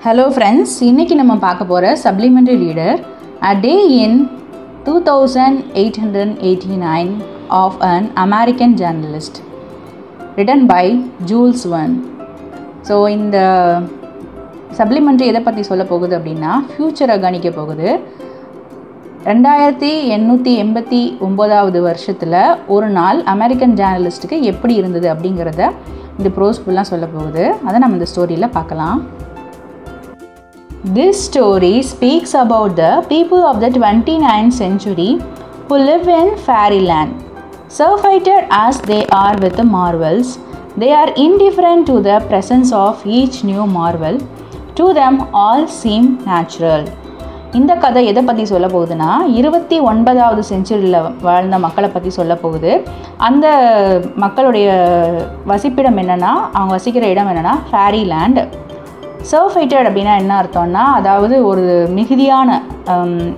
Hello friends, இன்னைக்கு நம்ம பார்க்க போற supplementary reader A Day in 2889 of an American journalist written by Jules Verne. So இந்த supplementary எதை பத்தி சொல்ல போகுது அப்படின்னா ஃபியூச்சரை கணிக்க போகுது. 2889வது வருஷத்துல ஒரு நாள் அமெரிக்கன் ஜேர்னலிஸ்ட்டுக்கு எப்படி இருந்தது அப்படிங்கறத இந்த ப்ரோஸ் ஃபுல்லா சொல்ல போகுது. அதை நம்ம இந்த ஸ்டோரியில பார்க்கலாம். This story speaks about the people of the 29th century who live in fairyland. Surfeited as they are with the marvels, they are indifferent to the presence of each new marvel. To them all seem natural. இந்த கதை எதை பற்றி சொல்ல போகுதுன்னா 29வது செஞ்சுரியில் வாழ்ந்த மக்களை பற்றி சொல்ல போகுது. அந்த மக்களுடைய வசிப்பிடம் என்னென்னா, அவங்க வசிக்கிற இடம் என்னென்னா ஃபேரிலேண்ட். சர்ஃபைட்டட் அப்படின்னா என்ன அர்த்தம்னா, அதாவது ஒரு மிகுதியான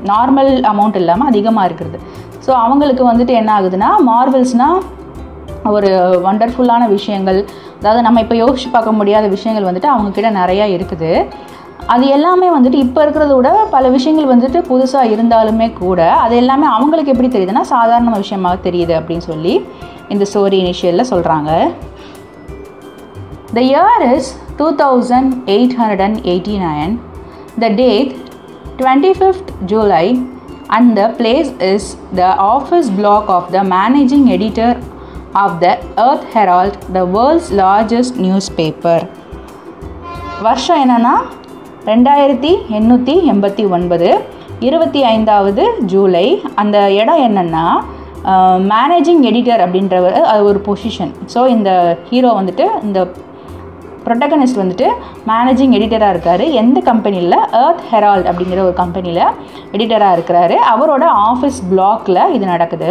நார்மல் அமௌண்ட் இல்லாமல் அதிகமாக இருக்கிறது. ஸோ அவங்களுக்கு வந்துட்டு என்ன ஆகுதுன்னா, மார்வல்ஸ்னால் ஒரு வண்டர்ஃபுல்லான விஷயங்கள், அதாவது நம்ம இப்போ யோசிச்சு பார்க்க முடியாத விஷயங்கள் வந்துட்டு அவங்கக்கிட்ட நிறையா இருக்குது. அது எல்லாமே வந்துட்டு இப்போ இருக்கிறத விட பல விஷயங்கள் வந்துட்டு புதுசாக இருந்தாலுமே கூட அது எல்லாமே அவங்களுக்கு எப்படி தெரியுதுன்னா சாதாரண விஷயமாக தெரியுது அப்படின்னு சொல்லி இந்த ஸ்டோரி இனிஷியலில் சொல்கிறாங்க. The year is 2889, the date 25th July, and the place is the office block of the managing editor of the Earth Herald, the world's largest newspaper. வருஷம் என்னன்னா 2889, 25வது ஜூலை. அந்த இடம் என்னென்னா மேனேஜிங் எடிட்டர் அப்படின்றவர், அது ஒரு பொசிஷன். ஸோ இந்த ஹீரோ வந்துட்டு, இந்த ப்ரொட்டகனிஸ்ட் வந்துட்டு மேனேஜிங் எடிட்டராக இருக்கார். எந்த கம்பெனியில்? எர்த் ஹெரால்ட் அப்படிங்கிற ஒரு கம்பெனியில் எடிட்டராக இருக்கிறாரு. அவரோட ஆஃபீஸ் பிளாக்ல இது நடக்குது.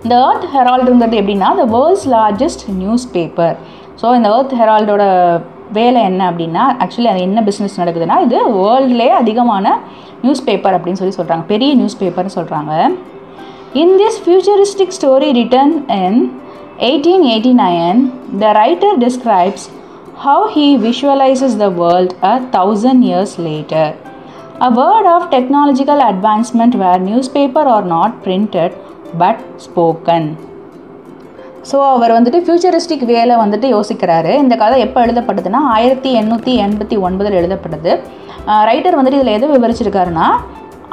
இந்த எர்த் ஹெரால்டுங்கிறது எப்படின்னா the world's largest news paper. So இந்த எர்த் ஹெரால்டோட வேலை என்ன அப்படின்னா, ஆக்சுவலி அது என்ன பிஸ்னஸ் நடக்குதுன்னா, இது வேர்ல்ட்லேயே அதிகமான நியூஸ் பேப்பர் அப்படின்னு சொல்லி சொல்கிறாங்க, பெரிய நியூஸ் பேப்பர்னு சொல்கிறாங்க. In this futuristic story written in 1889, the writer describes how he visualizes the world 1,000 years later. A word of technological advancement where newspaper are not printed but spoken. So அவர் வந்துட்டு futuristic வேலை வந்துட்டு யோசிக்கிறாரு. இந்த கதை எப்போ எழுதப்பட்டதுன்னா 1889 எழுதப்பட்டது. ரைட்டர் வந்துட்டு இதில் எது விவரிச்சிருக்காருன்னா,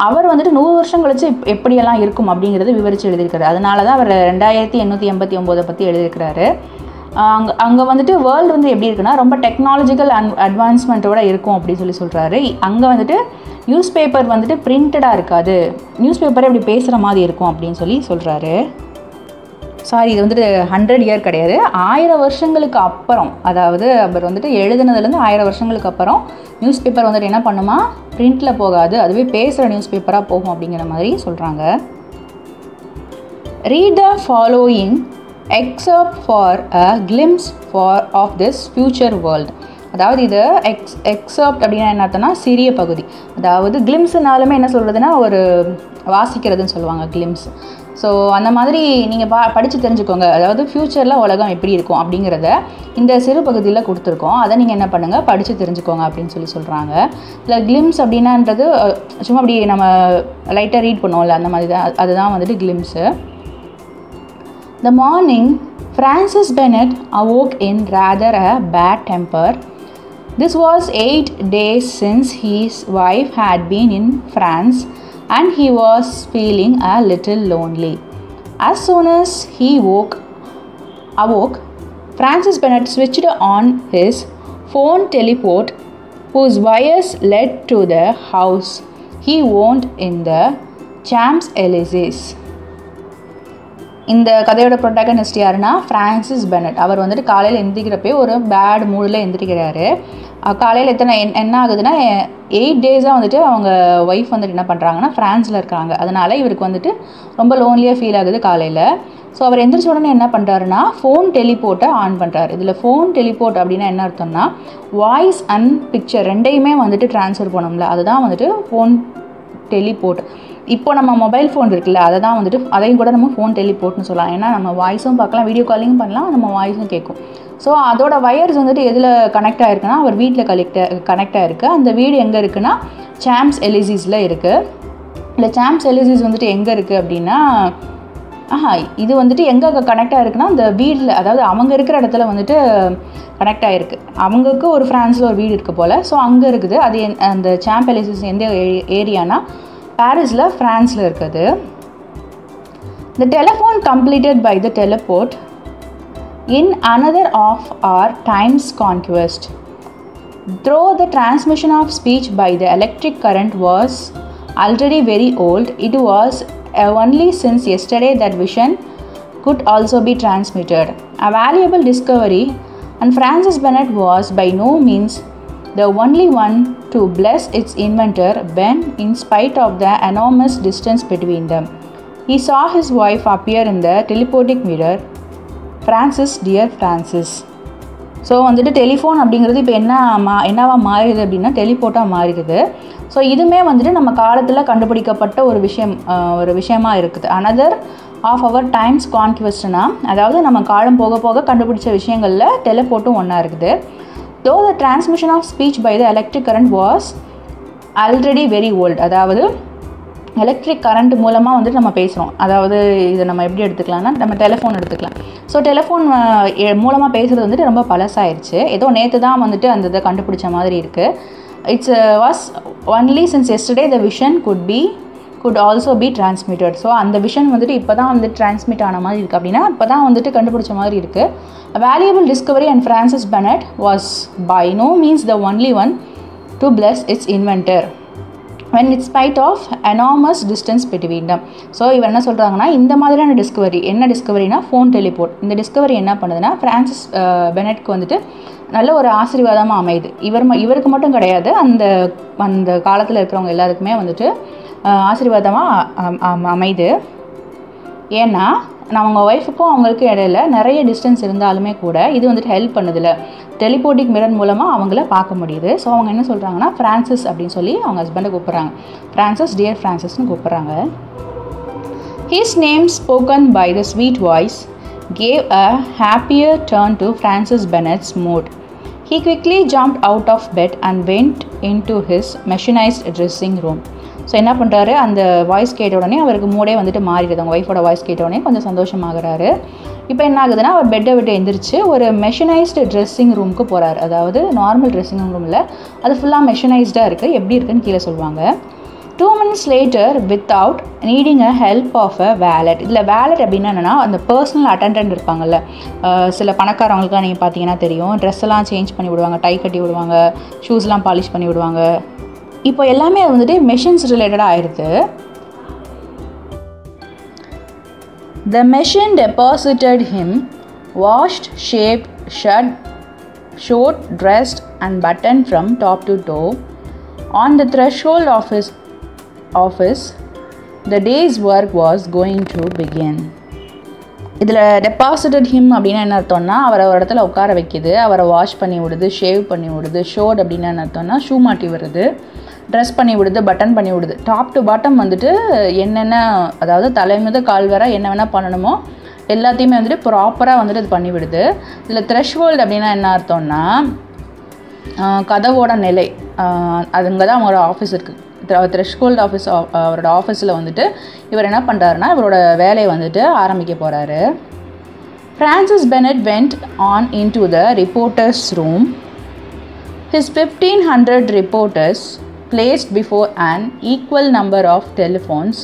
அவர் வந்துட்டு 100 வருஷம் கழிச்சு எப்படியெல்லாம் இருக்கும் அப்படிங்கிறது விவரித்து எழுதியிருக்காரு. அதனால தான் அவர் 2889 பற்றி எழுதியிருக்கிறாரு. அங்கே வந்துட்டு வேர்ல்டு வந்து எப்படி இருக்குன்னா ரொம்ப டெக்னாலஜிக்கல் அட்வான்ஸ்மெண்ட்டோடு இருக்கும் அப்படின்னு சொல்லி சொல்கிறாரு. அங்கே வந்துட்டு நியூஸ் பேப்பர் வந்துட்டு பிரிண்டடாக இருக்காது, நியூஸ் பேப்பரே இப்படி பேசுகிற மாதிரி இருக்கும் அப்படின்னு சொல்லி சொல்கிறாரு. சாரி, இது வந்துட்டு 100 இயர் கிடையாது, 1000 வருஷங்களுக்கு அப்புறம், அதாவது அவர் வந்துட்டு எழுதுனதுலேருந்து 1000 வருஷங்களுக்கு அப்புறம் நியூஸ் பேப்பர் வந்துட்டு என்ன பண்ணுமா, பிரிண்டில் போகாது, அதுவே பேசுகிற நியூஸ் பேப்பராக போகும் அப்படிங்கிற மாதிரி சொல்கிறாங்க. Read the following excerpt for a glimpse of this future world. அதாவது இது எக்ஸர்ப்ட் அப்படின்னா என்ன அர்த்தம்னா சிறிய பகுதி. அதாவது கிளிம்ஸ்னாலுமே என்ன சொல்கிறதுனா ஒரு வாசிக்கிறதுன்னு சொல்லுவாங்க, கிளிம்ஸ். ஸோ அந்த மாதிரி நீங்கள் படித்து தெரிஞ்சுக்கோங்க. அதாவது ஃப்யூச்சரில் உலகம் எப்படி இருக்கும் அப்படிங்கிறத இந்த சிறு பகுதியில் கொடுத்துருக்கோம். அதை நீங்கள் என்ன பண்ணுங்கள், படித்து தெரிஞ்சுக்கோங்க அப்படின்னு சொல்லி சொல்கிறாங்க. இல்லை கிளிம்ஸ் அப்படின்னான்றது சும்மா அப்படி நம்ம லைட்டாக ரீட் பண்ணுவோம்ல, அந்த மாதிரி தான், அதுதான் வந்துட்டு glimpse. The morning, Francis Bennett awoke in rather a bad temper. This was 8 days since his wife had been in France and he was feeling a little lonely. As soon as he awoke, Francis Bennett switched on his phone teleport, whose wires led to the house he owned in the Champs-Élysées. இந்த கதையோட protagonist யாருன்னா Francis Bennett. அவர் வந்துட்டு காலையில் எந்திரிக்கிறப்பே ஒரு bad மூடில் எந்திரிக்கிறாரு. காலையில் என்ன ஆகுதுன்னா 8 டேஸாக வந்துட்டு அவங்க ஒய்ஃப் வந்துட்டு என்ன பண்ணுறாங்கன்னா ஃப்ரான்ஸில் இருக்காங்க. அதனால் இவருக்கு வந்துட்டு ரொம்ப லோன்லியாக ஃபீல் ஆகுது காலையில். ஸோ அவர் எந்திரிச்ச உடனே என்ன பண்ணுறாருன்னா ஃபோன் டெலிபோர்ட்டை ஆன் பண்ணுறாரு. இதில் ஃபோன் டெலிபோர்ட் அப்படின்னா என்ன அர்த்தம்னா வாய்ஸ் அண்ட் பிக்சர் ரெண்டையுமே வந்துட்டு ட்ரான்ஸ்ஃபர் பண்ணோம்ல, அதுதான் வந்துட்டு ஃபோன் டெலிபோர்ட். இப்போ நம்ம மொபைல் ஃபோன் இருக்குல்ல, அதை தான் வந்துட்டு அதையும் கூட நம்ம ஃபோன் டெலிபோர்ட்னு சொல்லலாம். ஏன்னா நம்ம வாய்ஸும் பார்க்கலாம், வீடியோ காலிங்கும் பண்ணலாம், நம்ம வாய்ஸும் கேட்கும். ஸோ அதோட வயர்ஸ் வந்துட்டு எதில் கனெக்ட் ஆகிருக்குன்னா அவர் வீட்டில் கனெக்ட் ஆகிருக்கு. அந்த வீடு எங்கே இருக்குன்னா சாம்ஸ் எலிசிஸில் இருக்குது. இல்லை சாம்ஸ் எலிசிஸ் வந்துட்டு எங்கே இருக்குது அப்படின்னா இது வந்துட்டு எங்கே கனெக்ட் ஆகிருக்குன்னா அந்த வீட்டில், அதாவது அவங்க இருக்கிற இடத்துல வந்துட்டு கனெக்ட் ஆகிருக்கு. அவங்களுக்கு ஒரு ஃப்ரான்ஸில் ஒரு வீடு இருக்குது போல். ஸோ அங்கே இருக்குது. அது அந்த சாம்ப் எலிசிஸ் எந்த ஏரியானா பாரிஸில், ஃப்ரான்ஸில் இருக்குது. The telephone completed by the teleport in another of our time's conquest. Though the transmission of speech by the electric current was already very old, it was only since yesterday that vision could also be transmitted. A valuable discovery, and Francis Bennett was by no means the only one to bless its inventor when, in spite of the enormous distance between them, he saw his wife appear in the teleportic mirror. Francis, dear Francis. So வந்துட்டு telephone அப்படிங்கிறது இப்போ என்னவா மாறிடுது அப்படின்னா டெலிபோர்ட்டாக மாறிடுது. So இதுவுமே வந்துட்டு நம்ம காலத்தில் கண்டுபிடிக்கப்பட்ட ஒரு விஷயமா இருக்குது. அனதர் ஆஃப் அவர் டைம்ஸ் கான்க்வெஸ்ட்னா, அதாவது நம்ம காலம் போக போக கண்டுபிடிச்ச விஷயங்களில் டெலிபோர்ட்டும் ஒன்றா இருக்குது. Though the transmission of speech by the electric current was already very old, அதாவது எலக்ட்ரிக் கரண்ட் மூலமாக வந்துட்டு நம்ம பேசுகிறோம். அதாவது இதை நம்ம எப்படி எடுத்துக்கலாம்னா நம்ம டெலிஃபோன் எடுத்துக்கலாம். ஸோ டெலிஃபோன் மூலமாக பேசுகிறது வந்துட்டு ரொம்ப பழசாயிருச்சு. ஏதோ நேற்று தான் வந்துட்டு அந்த இதை கண்டுபிடிச்ச மாதிரி இருக்குது. It's was only since yesterday the vision could also be transmitted. So அந்த விஷன் வந்துட்டு இப்போ தான் வந்துட்டு டிரான்ஸ்மிட் ஆன மாதிரி இருக்குது. அப்படின்னா இப்போ தான் வந்துட்டு கண்டுபிடிச்ச மாதிரி இருக்குது. A valuable discovery, and Francis Bennett was by no means the only one to bless its inventor when in spite of enormous distance between them. So இவர் என்ன சொல்கிறாங்கன்னா, இந்த மாதிரியான டிஸ்கவரினா ஃபோன் டெலிபோர்ட். இந்த டிஸ்கவரி என்ன பண்ணுதுன்னா ஃப்ரான்சிஸ் பெனட்க்கு வந்துட்டு நல்ல ஒரு ஆசீர்வாதமாக அமையுது. இவருக்கு மட்டும் கிடையாது, அந்த காலத்தில் இருக்கிறவங்க எல்லாருக்குமே வந்துட்டு ஆசீர்வாதமாக அமையுது. ஏன்னா அவங்க ஒய்ஃபுக்கும் அவங்களுக்கு இடையில நிறைய டிஸ்டன்ஸ் இருந்தாலுமே கூட இது வந்துட்டு ஹெல்ப் பண்ணுதில்ல. டெலிபோர்ட்டிக் மிரர் மூலமாக அவங்கள பார்க்க முடியுது. ஸோ அவங்க என்ன சொல்கிறாங்கன்னா ஃப்ரான்சிஸ் அப்படின்னு சொல்லி அவங்க ஹஸ்பண்டை கூப்பிட்றாங்க. ஃப்ரான்சிஸ், டியர் ஃப்ரான்சிஸ்னு கூப்பிட்றாங்க. His name spoken by the sweet voice gave a happier turn to Francis Bennett's mood. He quickly jumped out of bed and went into his machinized dressing room. So என்ன பண்ணுறாரு, அந்த voice கேட்ட உடனே அவருக்கு மூடே வந்துட்டு மாறிடுது. அவங்க ஒய்ஃபோட வாய்ஸ் கேட்ட உடனே கொஞ்சம் சந்தோஷமாகறாரு. இப்போ என்ன ஆகுதுன்னா அவர் பெட்டை விட்டு எந்திரிச்சு ஒரு மெஷினைஸ்டு ட்ரெஸ்ஸிங் ரூமுக்கு போகிறார். அதாவது நார்மல் ட்ரெஸ்ஸிங் ரூமில் அது ஃபுல்லாக மெஷினைஸ்டாக இருக்குது. எப்படி இருக்குன்னு கீழே சொல்லுவாங்க. 2 minutes later, without needing a help of a valet. இதில் வேலட் அப்படின்னா என்னென்னா அந்த பர்சனல் அட்டெண்டன்ட் இருப்பாங்கள்ல, சில பணக்காரவங்களுக்குலாம் நீங்கள் பார்த்தீங்கன்னா தெரியும், ட்ரெஸ் எல்லாம் சேஞ்ச் பண்ணி விடுவாங்க, டை கட்டி விடுவாங்க, ஷூஸ்லாம் பாலிஷ் பண்ணி விடுவாங்க. இப்போ எல்லாமே வந்துட்டு மெஷின்ஸ் ரிலேட்டடாக ஆயிடுது. The machine deposited him, washed, shaved, short, dressed and buttoned from top to toe, on the threshold of his office. The day's work was going to begin. இதில் டெபாசிட்டட் ஹிம் அப்படின்னா என்ன அர்த்தம்னா அவரை ஒரு இடத்துல உட்கார வைக்கிது, அவரை வாஷ் பண்ணி விடுது, ஷேவ் பண்ணி விடுது. ஷோட் அப்படின்னா என்ன அர்த்தம்னா ஷூ மாட்டி விடுறது, ட்ரெஸ் பண்ணி விடுது, பட்டன் பண்ணி விடுது. டாப் டு பாட்டம் வந்துட்டு என்னென்ன, அதாவது தலைமுத கால் வர என்ன வேணால் பண்ணணுமோ எல்லாத்தையுமே வந்துட்டு ப்ராப்பராக வந்துட்டு இது பண்ணி விடுது. இதில் த்ரெஷ்ஹோல்டு அப்படின்னா என்ன அர்த்தம்னா கதவோட நிலை, அதுங்க தான் அவங்களோட ஆஃபீஸ் இருக்குது. த்ரெஷ்ஹோல்டு ஆஃபீஸ், அவரோட ஆஃபீஸில் வந்துட்டு இவர் என்ன பண்ணுறாருன்னா இவரோட வேலையை வந்துட்டு ஆரம்பிக்க போகிறாரு. Francis Bennett went on into the reporter's room. His 1500 reporters, placed before an equal number of telephones,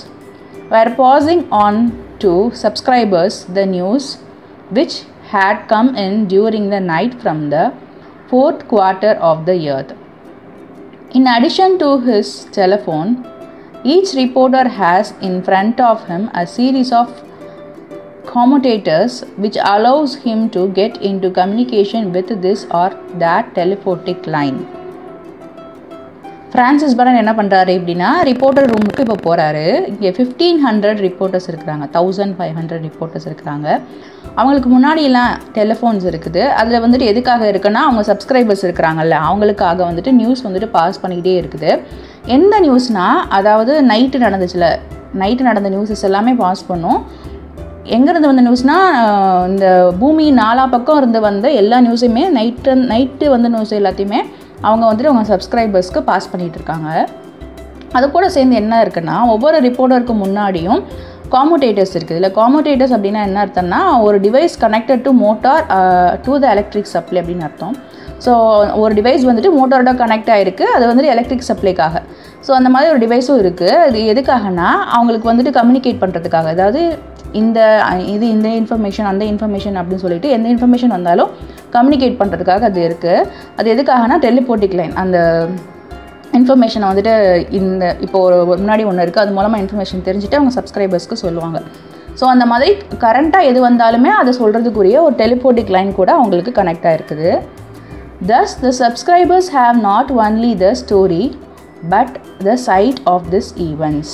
were passing on to subscribers the news which had come in during the night from the 4th quarter of the earth. In addition to his telephone, each reporter has in front of him a series of commutators which allows him to get into communication with this or that telephotic line. Francis Bennett என்ன பண்ணுறாரு அப்படின்னா reporter ரூமுக்கு இப்போ போகிறாரு. இங்கே 1500 reporters இருக்கிறாங்க, 1500 reporters இருக்கிறாங்க. அவங்களுக்கு முன்னாடியெல்லாம் டெலிஃபோன்ஸ் இருக்குது. அதில் வந்துட்டு எதுக்காக இருக்குன்னா அவங்க சப்ஸ்கிரைபர்ஸ் இருக்கிறாங்கல்ல, அவங்களுக்காக வந்துட்டு நியூஸ் வந்துட்டு பாஸ் பண்ணிக்கிட்டே இருக்குது. எந்த நியூஸ்னால், அதாவது நைட்டு நடந்த நியூஸஸ் எல்லாமே பாஸ் பண்ணும். எங்கேருந்து வந்த நியூஸ்னால், இந்த பூமி 4 பக்கம் இருந்து வந்த எல்லா நியூஸுமே நைட்டு வந்த நியூஸ் எல்லாத்தையுமே அவங்க வந்துட்டு அவங்க சப்ஸ்கிரைபர்ஸ்க்கு பாஸ் பண்ணிகிட்டு இருக்காங்க. அது கூட சேர்ந்து என்ன இருக்குன்னா, ஒவ்வொரு ரிப்போர்ட்டருக்கு முன்னாடியும் காமுடேட்டர்ஸ் இருக்குது. இல்லை காமுடேட்டர்ஸ் அப்படின்னா என்ன அர்த்தம்னா, ஒரு device connected to motor to the electric supply அப்படின்னு அர்த்தம். ஸோ ஒரு டிவைஸ் வந்துட்டு மோட்டாரோட கனெக்ட் ஆகிருக்கு, அது வந்துட்டு எலக்ட்ரிக் சப்ளைக்காக. ஸோ அந்த மாதிரி ஒரு டிவைஸும் இருக்குது. அது எதுக்காகனா அவங்களுக்கு வந்துட்டு கம்யூனிகேட் பண்ணுறதுக்காக, அதாவது இந்த இன்ஃபர்மேஷன் அந்த இன்ஃபர்மேஷன் அப்படின்னு சொல்லிட்டு எந்த இன்ஃபர்மேஷன் வந்தாலும் கம்யூனிகேட் பண்ணுறதுக்காக அது இருக்குது. அது எதுக்காகனா டெலிபோர்ட்டிக் லைன், அந்த இன்ஃபர்மேஷனை வந்துட்டு இப்போ ஒரு முன்னாடி ஒன்று இருக்குது, அது மூலமாக இன்ஃபர்மேஷன் தெரிஞ்சுட்டு அவங்க சப்ஸ்கிரைபர்ஸ்க்கு சொல்லுவாங்க. ஸோ அந்த மாதிரி கரண்ட்டாக எது வந்தாலுமே அதை சொல்கிறதுக்குரிய ஒரு டெலிபோர்ட்டிக் லைன் கூட அவங்களுக்கு கனெக்ட் ஆகிருக்குது. Thus, the subscribers have not only the story but the site of this events.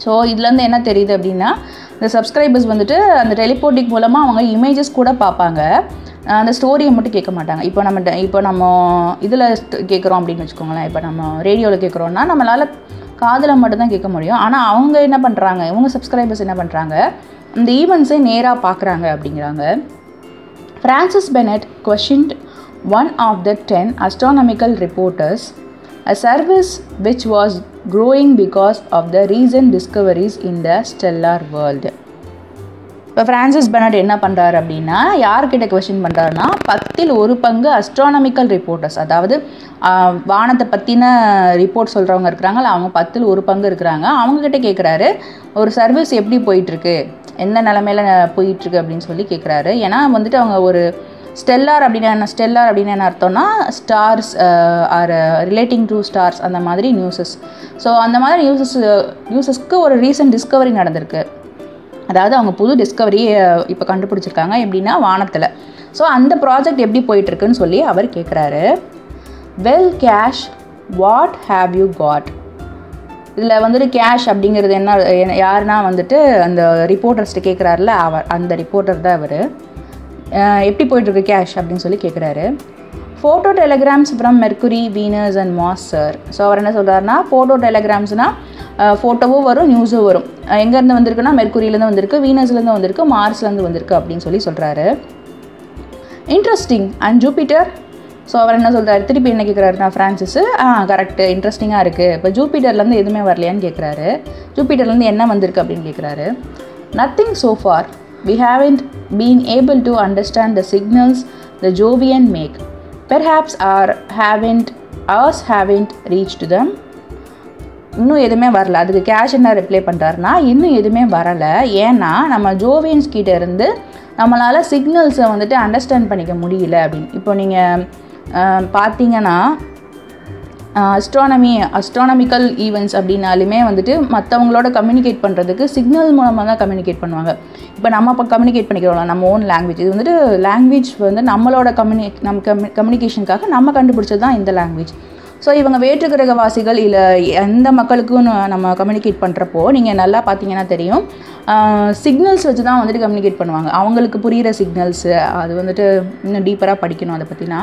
So இதுலேருந்து என்ன தெரியுது அப்படின்னா, இந்த சப்ஸ்கிரைபர்ஸ் வந்துட்டு அந்த டெலிபோர்ட்டிக் மூலமாக அவங்க இமேஜஸ் கூட பார்ப்பாங்க, அந்த ஸ்டோரியை மட்டும் கேட்க மாட்டாங்க. இப்போ நம்ம இதில் கேட்குறோம் அப்படின்னு வச்சுக்கோங்களேன். இப்போ நம்ம ரேடியோவில் கேட்குறோன்னா நம்மளால் காதில் மட்டும்தான் கேட்க முடியும். ஆனால் அவங்க என்ன பண்ணுறாங்க, இவங்க சப்ஸ்கிரைபர்ஸ் என்ன பண்ணுறாங்க, இந்த ஈவெண்ட்ஸை நேராக பார்க்குறாங்க அப்படிங்கிறாங்க. Francis Bennett questioned one of the 10 astronomical reporters, a service which was growing because of the recent discoveries in the stellar world. இப்போ ஃப்ரான்சிஸ் பெனட் என்ன பண்ணுறாரு அப்படின்னா, யார்கிட்ட கொஸ்டின் பண்ணுறாருன்னா, 10ல் 1 பங்கு அஸ்ட்ரானமிக்கல் ரிப்போர்ட்டர்ஸ், அதாவது வானத்தை பற்றின ரிப்போர்ட் சொல்கிறவங்க இருக்கிறாங்களா, அவங்க 10ல் 1 பங்கு இருக்கிறாங்க. அவங்கக்கிட்ட கேட்குறாரு, ஒரு சர்வீஸ் எப்படி போயிட்டுருக்கு, எந்த நிலமையில போயிட்டுருக்கு அப்படின்னு சொல்லி கேட்குறாரு. ஏன்னா வந்துட்டு அவங்க ஒரு ஸ்டெல்லார் அப்படின்னு என்ன அர்த்தம்னா, stars R relating to stars, அந்த மாதிரி நியூஸஸ். ஸோ அந்த மாதிரி நியூஸஸ்க்கு ஒரு ரீசன்ட் டிஸ்கவரி நடந்திருக்கு. அதாவது அவங்க புது டிஸ்கவரி இப்போ கண்டுபிடிச்சிருக்காங்க எப்படின்னா வானத்தில். ஸோ அந்த ப்ராஜெக்ட் எப்படி போயிட்டுருக்குன்னு சொல்லி அவர் கேட்குறாரு. Well Cash, what have you got. இதில் வந்துட்டு கேஷ் அப்படிங்கிறது யாருன்னா வந்துட்டு அந்த ரிப்போர்ட்டர்ஸ்ட்டு கேட்குறாருல, அந்த ரிப்போர்ட்டர் தான் அவர். எப்படி போயிட்டுருக்கு கேஷ் அப்படின்னு சொல்லி கேட்குறாரு. Photo telegrams from Mercury, Venus and Mars sir. So அவர் என்ன சொல்கிறாருன்னா, ஃபோட்டோ டெலிகிராம்ஸ்னால் ஃபோட்டோவும் வரும், நியூஸும் வரும். எங்கேருந்து வந்திருக்குன்னா மெர்க்குரியிலேருந்து வந்திருக்கு, வீனஸ்லேருந்து வந்திருக்கு, மார்ஸ்லேருந்து வந்திருக்கு அப்படின்னு சொல்லி சொல்கிறாரு. இன்ட்ரெஸ்டிங். And Jupiter. ஸோ அவர் என்ன சொல்கிறாரு, திருப்பி என்ன கேட்குறாருன்னா ஃப்ரான்சிஸ், கரெக்டு, இன்ட்ரெஸ்டிங்காக இருக்குது. இப்போ ஜூபிட்டர்லேருந்து எதுவுமே வரலையான்னு கேட்குறாரு. ஜூபிட்டர்லேருந்து என்ன வந்திருக்கு அப்படின்னு கேட்குறாரு. Nothing so far. We haven't been able to understand the signals the Jovian make. Perhaps ours haven't reached them. இன்னும் எதுவுமே வரல. அதுக்கு கேஷ் என்ன ரிப்ளை பண்ணுறாருனா, இன்னும் எதுவுமே வரலை, ஏன்னா நம்ம ஜோவியன்ஸ் கிட்டே இருந்து நம்மளால் சிக்னல்ஸை வந்துட்டு அண்டர்ஸ்டாண்ட் பண்ணிக்க முடியல அப்படின்னு. இப்போ நீங்கள் பார்த்தீங்கன்னா அஸ்ட்ரானமிக்கல் ஈவெண்ட்ஸ் அப்படின்னாலுமே வந்துட்டு மற்றவங்களோட கம்யூனிகேட் பண்ணுறதுக்கு சிக்னல் மூலமாக தான் கம்யூனிகேட் பண்ணுவாங்க. இப்போ நம்ம இப்போ கம்யூனிகேட் பண்ணிக்கிறோம் நம்ம ஓன் லாங்குவேஜ். இது வந்துட்டு லாங்குவேஜ் வந்து நம்மளோட கம்யூனிகேஷனுக்காக நம்ம கண்டுபிடிச்சது தான் இந்த லாங்குவேஜ். ஸோ இவங்க வேற்றுக்கிரகவாசிகள் இல்லை எந்த மக்களுக்கும் நம்ம கம்யூனிகேட் பண்ணுறப்போ நீங்கள் நல்லா பார்த்தீங்கன்னா தெரியும், சிக்னல்ஸ் வச்சு தான் வந்துட்டு கம்யூனிகேட் பண்ணுவாங்க. அவங்களுக்கு புரிகிற சிக்னல்ஸு, அது வந்துட்டு இன்னும் டீப்பராக படிக்கணும் அதை பற்றினா,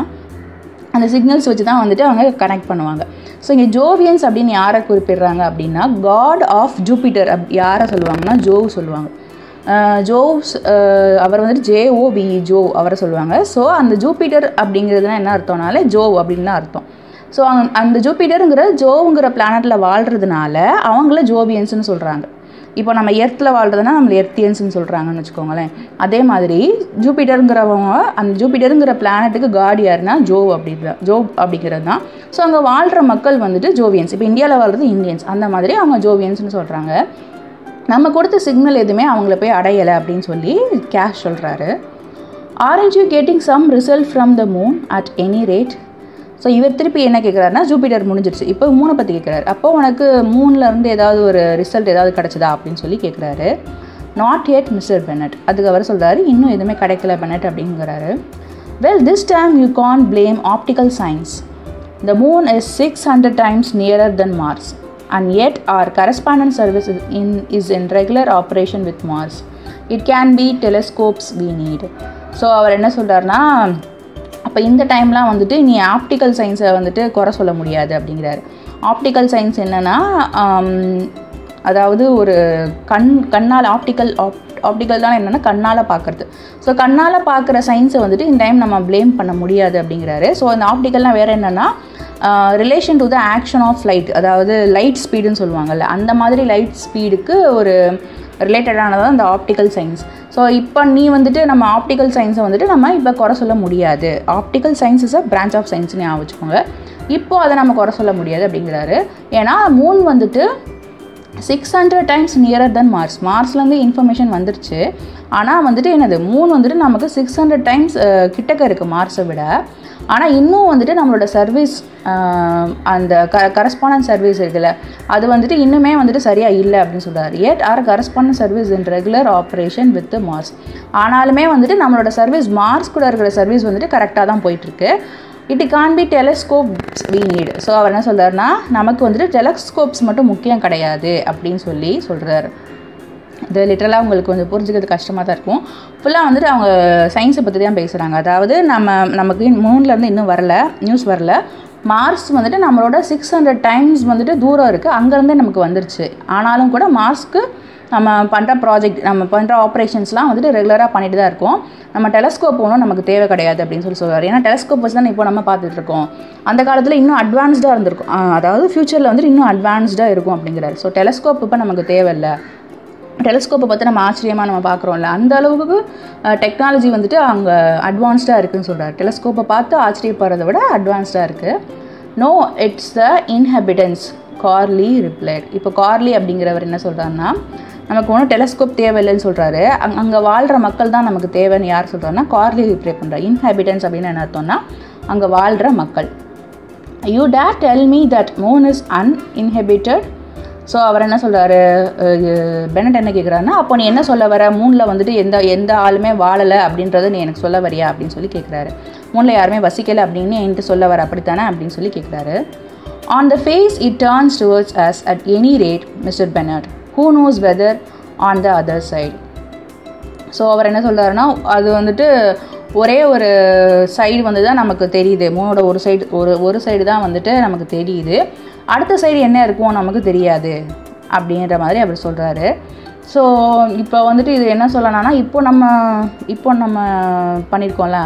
அந்த சிக்னல்ஸ் வச்சு தான் வந்துட்டு அவங்க கனெக்ட் பண்ணுவாங்க. ஸோ இங்கே ஜோவியன்ஸ் அப்படின்னு யாரை குறிப்பிடுறாங்க அப்படின்னா, காட் ஆஃப் ஜூபிட்டர் யாரை சொல்லுவாங்கன்னா ஜோவ் சொல்லுவாங்க. ஜோவ்ஸ் அவர் வந்துட்டு JOVE ஜோவ் அவரை சொல்லுவாங்க. ஸோ அந்த ஜூபிட்டர் அப்படிங்கிறதுனா என்ன அர்த்தம்னாலே ஜோவ் அப்படின்னு தான் அர்த்தம். ஸோ அந்த ஜூபிட்டருங்கிற ஜோவுங்கிற பிளானட்டில் வாழ்கிறதுனால அவங்கள ஜோவியன்ஸ்னு சொல்கிறாங்க. இப்போ நம்ம எர்த்தில் வாழ்கிறதுனா நம்மளை எர்த்தியன்ஸ்னு சொல்கிறாங்கன்னு வச்சுக்கோங்களேன். அதே மாதிரி ஜூபிட்டருங்கிறவங்க அந்த ஜூபிட்டருங்கிற பிளானட்டுக்கு காட் யாருன்னா ஜோவ் அப்படிங்கிறது தான். ஸோ அங்கே வாழ்கிற மக்கள் வந்துட்டு ஜோவியன்ஸ். இப்போ இந்தியாவில் வாழ்கிறது இந்தியன்ஸ், அந்த மாதிரி அவங்க ஜோவியன்ஸ்னு சொல்கிறாங்க. நம்ம கொடுத்த சிக்னல் எதுவுமே அவங்கள போய் அடையலை அப்படின்னு சொல்லி கேஷ் சொல்கிறாரு. Aren't you getting some result from the moon at any rate. So இவர் திருப்பி என்ன கேட்குறாருனா, ஜூபிட்டர் முடிஞ்சிருச்சு, இப்போ மூனை பற்றி கேட்குறாரு. அப்போ உனக்கு மூன்லேருந்து ஏதாவது ஒரு ரிசல்ட் ஏதாவது கிடச்சிதா அப்படின்னு சொல்லி கேட்குறாரு. Not yet Mister Bennett. அதுக்கு அவர் சொல்கிறாரு, இன்னும் எதுவுமே கிடைக்கல பெனட் அப்படிங்கிறாரு. Well this time you can blame optical science. The moon is 600 times nearer than Mars, and yet our correspondence service is in regular operation with Mars. It can be telescopes we need. So அவர் என்ன சொல்கிறாருன்னா, அப்போ இந்த டைம்லாம் வந்துட்டு நீ optical சயின்ஸை வந்துட்டு குறை சொல்ல முடியாது அப்படிங்கிறாரு. ஆப்டிக்கல் சயின்ஸ் என்னென்னா, அதாவது ஒரு கண்ணால் ஆப்டிக்கல் தான் என்னென்னா கண்ணால் பார்க்குறது. ஸோ கண்ணால் பார்க்குற சயின்ஸை வந்துட்டு இந்த டைம் நம்ம ப்ளேம் பண்ண முடியாது அப்படிங்கிறாரு. ஸோ இந்த ஆப்டிக்கல்னால் வேறு என்னென்னா relation to the action of light, அதாவது லைட் ஸ்பீடுன்னு சொல்லுவாங்கள்ல, அந்த மாதிரி லைட் ஸ்பீடுக்கு ஒரு ரிலேட்டடானதான் இந்த ஆப்டிக்கல் சயின்ஸ். ஸோ இப்போ நீ வந்துட்டு நம்ம ஆப்டிக்கல் சயின்ஸை வந்துட்டு நம்ம இப்போ குறை சொல்ல முடியாது. Optical science is a branch of சயின்ஸ்னு ஞாபகம் வச்சுக்கோங்க. இப்போது அதை நம்ம குறை சொல்ல முடியாது அப்படிங்கிறாரு. ஏன்னா மூன் வந்துட்டு 600 டைம்ஸ் நியரர் தென் மார்ஸ். மார்ஸ்லேருந்து இன்ஃபர்மேஷன் வந்துருச்சு. ஆனால் வந்துட்டு என்னது, மூன் வந்துட்டு நமக்கு 600 டைம்ஸ் கிட்டக்க இருக்குது மார்ஸை விட. ஆனால் இன்னும் வந்துட்டு நம்மளோட சர்வீஸ், அந்த கரஸ்பாண்டன்ஸ் சர்வீஸ் இருக்குல்ல, அது வந்துட்டு இன்னுமே வந்துட்டு சரியாக இல்லை அப்படின்னு சொல்கிறார். yet our correspondence service in regular operation with the Mars. ஆனாலுமே வந்துட்டு நம்மளோட சர்வீஸ் மார்ஸ் கூட இருக்கிற சர்வீஸ் வந்துட்டு கரெக்டாக தான் போயிட்டுருக்கு. It can be telescopes we need. So அவர் என்ன சொல்கிறாருன்னா, நமக்கு வந்துட்டு டெலஸ்கோப்ஸ் மட்டும் முக்கியம் கிடையாது அப்படின்னு சொல்லி சொல்கிறாரு. இது லிட்டரலாக உங்களுக்கு கொஞ்சம் புரிஞ்சுக்கிறது கஷ்டமாக தான் இருக்கும். ஃபுல்லாக வந்துட்டு அவங்க சயின்ஸை பற்றி தான் பேசுகிறாங்க. அதாவது நமக்கு மூன்லேருந்து இன்னும் நியூஸ் வரல. மார்ஸ் வந்துட்டு நம்மளோட 600 டைம்ஸ் வந்துட்டு தூரம் இருக்குது, அங்கேருந்தே நமக்கு வந்துருச்சு. ஆனாலும் கூட மார்ஸ்க்கு நம்ம பண்ணுற ப்ராஜெக்ட், நம்ம பண்ணுற ஆப்ரேஷன்ஸ்லாம் வந்துட்டு ரெகுலராக பண்ணிட்டு தான் இருக்கோம். நம்ம டெலஸ்கோப் ஒன்றும் நமக்கு தேவை கிடையாது அப்படின்னு சொல்லுவார். ஏன்னா டெலஸ்கோப் வச்சு தான் இப்போ நம்ம பார்த்துட்ருக்கோம். அந்த காலத்தில் இன்னும் அட்வான்ஸ்டாக இருந்திருக்கும், அதாவது ஃப்யூச்சரில் வந்துட்டு இன்னும் அட்வான்ஸ்டாக இருக்கும் அப்படிங்கிறாரு. ஸோ டெலஸ்கோப் இப்போ நமக்கு தேவையில்லை. டெலஸ்கோப்பை பார்த்து நம்ம ஆச்சரியமாக நம்ம பார்க்குறோம்ல, அந்த அளவுக்கு டெக்னாலஜி வந்துட்டு அங்கே அட்வான்ஸ்டாக இருக்குதுன்னு சொல்கிறார். டெலஸ்கோப்பை பார்த்து ஆச்சரியப்படுறத விட அட்வான்ஸ்டாக இருக்குது. No, it's the inhabitants, Carley replied. இப்போ கார்லி அப்படிங்கிறவர் என்ன சொல்கிறாருன்னா, நமக்கு ஒன்றும் டெலஸ்கோப் தேவையில்லைன்னு சொல்கிறாரு. அங்கே வாழ்கிற மக்கள் தான் நமக்கு தேவைன்னு யார் சொல்கிறாருன்னா கார்லி ரிப்ளை பண்ணுறாரு. இன்ஹெபிட்டன்ஸ் அப்படின்னு என்ன அர்த்தம்னா அங்கே வாழ்கிற மக்கள். You dare tell me that moon is uninhabited. So அவர் என்ன சொல்கிறாரு, பெனட் என்ன கேட்குறாருன்னா, அப்போ நீ என்ன சொல்ல வர, மூணில் வந்துட்டு எந்த ஆளுமே வாழலை அப்படின்றத நீ எனக்கு சொல்ல வரியா அப்படின்னு சொல்லி கேட்குறாரு. மூணில் யாருமே வசிக்கலை அப்படின்னு என்கிட்ட சொல்ல வர, அப்படித்தானே அப்படின்னு சொல்லி கேட்குறாரு. On the face it turns towards us at any rate Mr Bennett, who knows whether on the other side. So அவர் என்ன சொல்கிறாருன்னா, அது வந்துட்டு ஒரே ஒரு சைடு வந்து தான் நமக்கு தெரியுது, மூணோட ஒரு சைடு தான் வந்துட்டு நமக்கு தெரியுது, அடுத்த சைடு என்ன இருக்கும் நமக்கு தெரியாது அப்படின்ற மாதிரி அவர் சொல்கிறாரு. ஸோ இப்போ வந்துட்டு இது என்ன சொல்லலாம்னா, இப்போ நம்ம பண்ணியிருக்கோம்ல,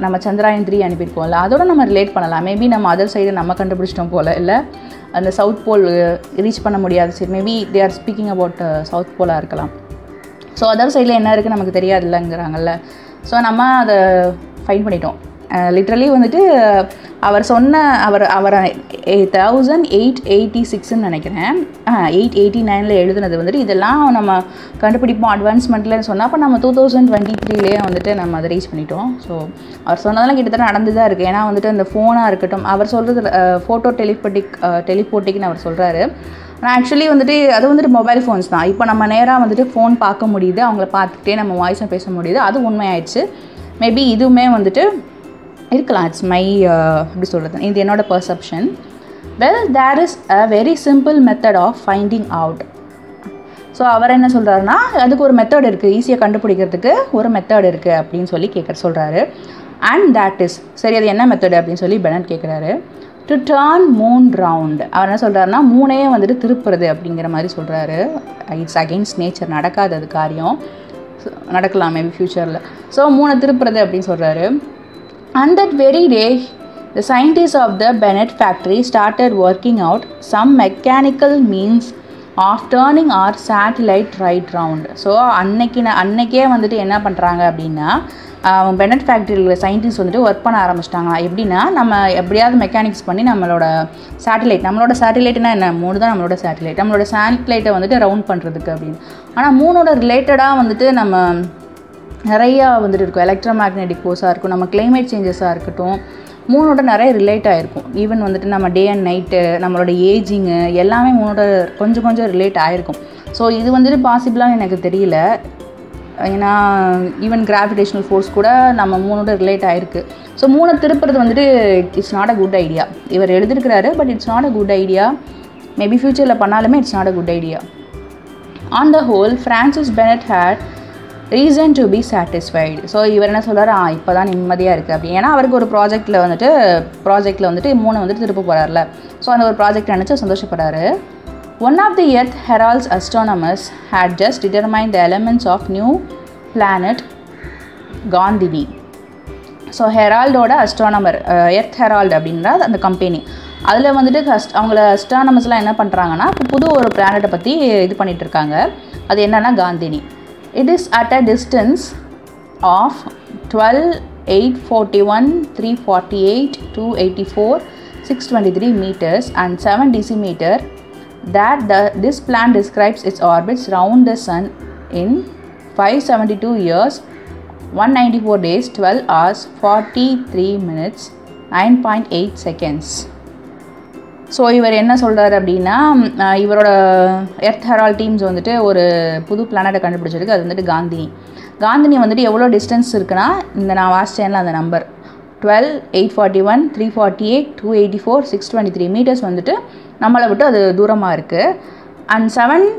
நம்ம சந்திராயன் 3 அனுப்பியிருக்கோம்ல, அதோட நம்ம ரிலேட் பண்ணலாம். மேபி நம்ம அதர் சைடு நம்ம கண்டுபிடிச்சிட்டோம் போல், இல்லை அந்த சவுத் போல் ரீச் பண்ண முடியாது. சரி, maybe they are speaking about south போலாக இருக்கலாம். ஸோ அதர் சைடில் என்ன இருக்குது நமக்கு தெரியாது இல்லைங்கிறாங்கல்ல. ஸோ நம்ம அதை ஃபைண்ட் பண்ணிட்டோம். லிட்ரலி வந்துட்டு அவர் சொன்ன அவர் 1886ன்னு நினைக்கிறேன், 889 எழுதுனது வந்துட்டு இதெல்லாம் நம்ம கண்டுபிடிப்போம் அட்வான்ஸ்மெண்ட்லன்னு சொன்னால், அப்போ நம்ம 2023 வந்துட்டு நம்ம அதை ரீச் பண்ணிட்டோம். ஸோ அவர் சொன்னதெல்லாம் கிட்டத்தட்ட நடந்து தான் இருக்குது. ஏன்னா வந்துட்டு அந்த ஃபோனாக இருக்கட்டும், அவர் சொல்கிறது ஃபோட்டோ டெலிபோட்டிக்னு அவர் சொல்கிறாரு. ஆனால் ஆக்சுவலி வந்துட்டு அது வந்துட்டு மொபைல் ஃபோன்ஸ் தான். இப்போ நம்ம நேராக வந்துட்டு ஃபோன் பார்க்க முடியுது, அவங்கள பார்த்துக்கிட்டே நம்ம வாய்ஸை பேச முடியுது, அது உண்மையாயிடுச்சு. மேபி இதுவுமே வந்துட்டு இருக்கலாம். இட்ஸ் மை எப்படி சொல்கிறது, இது என்னோட perception. Well, there is a very simple method of finding out. So அவர் என்ன சொல்கிறாருன்னா, அதுக்கு ஒரு மெத்தட் இருக்குது, ஈஸியாக கண்டுபிடிக்கிறதுக்கு ஒரு மெத்தட் இருக்குது அப்படின்னு சொல்லி சொல்கிறாரு. அண்ட் தேட் இஸ், சரி அது என்ன மெத்தட் அப்படின்னு சொல்லி பெனட் கேட்குறாரு. To turn moon round. அவர் என்ன சொல்கிறாருன்னா, மூணையே வந்துட்டு திருப்புறது அப்படிங்கிற மாதிரி சொல்கிறாரு. இட்ஸ் அகெயின்ஸ்ட் நேச்சர், நடக்காது அது காரியம், நடக்கலாம் மேபி ஃப்யூச்சரில். ஸோ மூணை திருப்புறது அப்படின்னு சொல்கிறாரு. And that very day, the scientists of the Bennett factory started working out some mechanical means of turning our satellite right round. So அன்னைக்கே வந்துட்டு என்ன பண்ணுறாங்க அப்படின்னா, பெனட் ஃபேக்ட்ரியில் சயின்டிஸ்ட் வந்துட்டு ஒர்க் பண்ண ஆரம்பிச்சிட்டாங்க. எப்படின்னா, நம்ம எப்படியாவது மெக்கானிக்ஸ் பண்ணி நம்மளோட சேட்டிலைட்னா என்ன, மூணு தான் நம்மளோட சேட்டிலைட்டை வந்துட்டு ரவுண்ட் பண்ணுறதுக்கு அப்படின்னு. ஆனால் மூணோட ரிலேட்டடாக வந்துட்டு நம்ம நிறையா வந்துட்டு இருக்கும். எலக்ட்ரோ மேக்னெட்டிக் ஃபோர்ஸாக இருக்கும், நம்ம கிளைமேட் சேஞ்சஸாக இருக்கட்டும், மூணோட நிறைய ரிலேட் ஆகிருக்கும். ஈவன் வந்துட்டு நம்ம டே அண்ட் நைட்டு, நம்மளோட ஏஜிங்கு எல்லாமே மூணோட கொஞ்சம் ரிலேட் ஆகிருக்கும். ஸோ இது வந்துட்டு பாசிபிளாக எனக்கு தெரியல. ஏன்னா ஈவன் கிராவிடேஷனல் ஃபோர்ஸ் கூட நம்ம மூணோட ரிலேட் ஆகிருக்கு. ஸோ மூணை திருப்புறது வந்துட்டு it's not a good idea. இவர் எழுதிருக்கிறாரு, but it's not a good idea. Maybe ஃப்யூச்சரில் பண்ணாலுமே it's not a good idea. On the whole Francis Bennett had reason to be satisfied. So இவர் என்ன சொல்கிறார், இப்போ தான் நிம்மதியாக இருக்குது அப்படி. ஏன்னா அவருக்கு ஒரு ப்ராஜெக்டில் வந்துட்டு 3 வந்துட்டு திருப்ப போகிறார்ல. ஸோ அந்த ஒரு ப்ராஜெக்ட் நினச்சி சந்தோஷப்படுறாரு. One of the Earth Herald's astronomers had just determined the elements of new planet Gandini. So ஹெரால்டோட அஸ்ட்ரானமர், எர்த் ஹெரால்டு அப்படின்ற அந்த கம்பெனி, அதில் வந்துட்டு அவங்கள அஸ்ட்ரானமர்ஸ்லாம் என்ன பண்ணுறாங்கன்னா புது ஒரு பிளானட்டை பற்றி இது பண்ணிகிட்ருக்காங்க. அது என்னென்னா Gandini. It is at a distance of 12, 841, 348, 284, 623 meters and 7 decimeter that this plan describes its orbits round the sun in 572 years, 194 days, 12 hours, 43 minutes, 9.8 seconds. So இவர் என்ன சொல்கிறார் அப்படின்னா, இவரோட எர்த் ஹெரால்ட் டீம்ஸ் வந்துட்டு ஒரு புது பிளானட்டை கண்டுபிடிச்சிருக்கு. அது வந்துட்டு காந்தினி வந்துட்டு எவ்வளோ டிஸ்டன்ஸ் இருக்குன்னா, இந்த நான் வாசிச்சேன்ல அந்த நம்பர் 12, 841, 348, 284, 623 மீட்டர்ஸ் வந்துட்டு நம்மளை விட்டு அது தூரமாக இருக்குது. அண்ட் 7